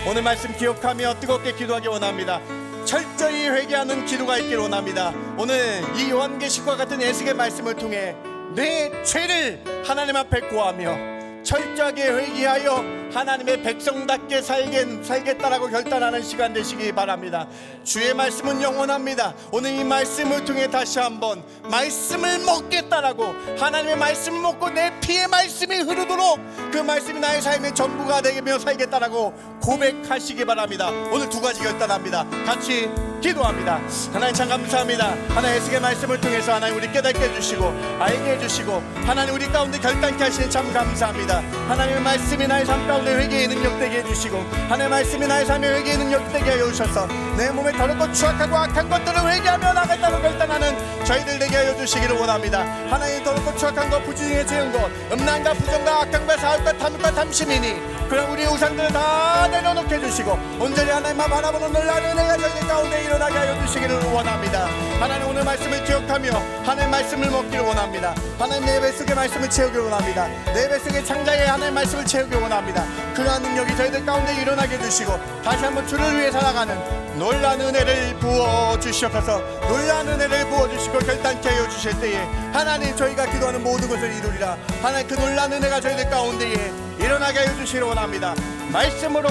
오늘 말씀 기억하며 뜨겁게 기도하기 원합니다. 철저히 회개하는 기도가 있기를 원합니다. 오늘 이 요한계시록과 같은 예수의 말씀을 통해 내 죄를 하나님 앞에 고하며 철저하게 회개하여 하나님의 백성답게 살겠다라고 결단하는 시간 되시기 바랍니다. 주의 말씀은 영원합니다. 오늘 이 말씀을 통해 다시 한번 말씀을 먹겠다라고, 하나님의 말씀을 먹고 내 피의 말씀이 흐르도록 그 말씀이 나의 삶의 전부가 되며 살겠다라고 고백하시기 바랍니다. 오늘 두 가지 결단합니다. 같이 기도합니다. 하나님 참 감사합니다. 하나님 예수의 말씀을 통해서 하나님 우리 깨닫게 해주시고 알게 해주시고 하나님 우리 가운데 결단케 하시니 참 감사합니다. 하나님의 말씀이 나의 삶 가운데 회개의 능력되게 해주시고 하나님의 말씀이 나의 삶에 회개의 능력되게 하여 주셔서 내 몸에 더럽고 추악하고 악한 것들을 회개하며 나가겠다고 결단하는 저희들 되게 하여 주시기를 원합니다. 하나님 더럽고 추악한 것, 부주의에 죄은 것, 음란과 부정과 악함과 사욕과 탐욕과 탐심이니 그럼 우리의 우상들을 다 내려놓게 해주시고 온전히 하나님만 바라보는 놀라운 은혜가 저희들 가운데 일어나게 하여 주시기를 원합니다. 하나님 오늘 말씀을 기억하며 하나님 말씀을 먹기를 원합니다. 하나님 내 뱃속의 말씀을 채우기를 원합니다. 내 뱃속의 창자에 하나님 말씀을 채우기를 원합니다. 그러한 능력이 저희들 가운데 일어나게 해주시고 다시 한번 주를 위해 살아가는 놀라운 은혜를 부어주시옵소서. 놀라운 은혜를 부어주시고 결단케 하여 주실 때에 하나님 저희가 기도하는 모든 것을 이루리라. 하나님 그 놀라운 은혜가 저희들 가운데에 일어나게 하여 주시기를 원합니다. 말씀으로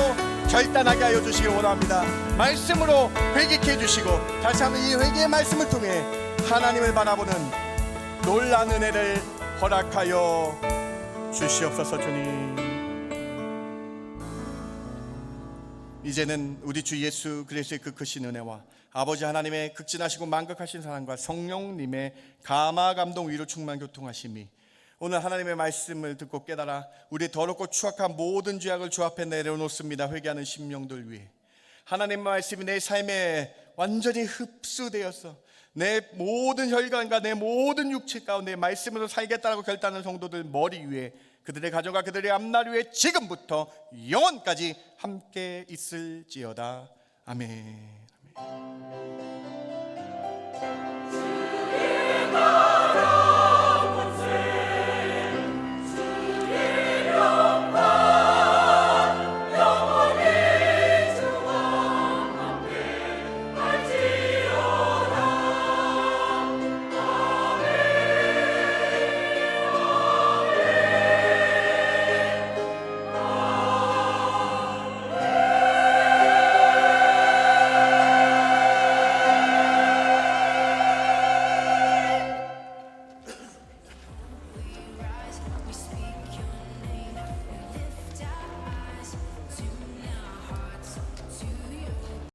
결단하게 하여 주시기를 원합니다. 말씀으로 회개케 해주시고 다시 한번 이 회개의 말씀을 통해 하나님을 바라보는 놀라운 은혜를 허락하여 주시옵소서. 주님, 이제는 우리 주 예수 그리스도의 그 크신 은혜와 아버지 하나님의 극진하시고 만극하신 사랑과 성령님의 감화 감동 위로 충만 교통하심이 오늘 하나님의 말씀을 듣고 깨달아 우리의 더럽고 추악한 모든 죄악을 주 앞에 내려놓습니다. 회개하는 심령들 위해 하나님의 말씀이 내 삶에 완전히 흡수되어서 내 모든 혈관과 내 모든 육체 가운데 말씀으로 살겠다고 결단하는 성도들 머리 위에, 그들의 가정과 그들의 앞날 위에 지금부터 영원까지 함께 있을지어다. 아멘.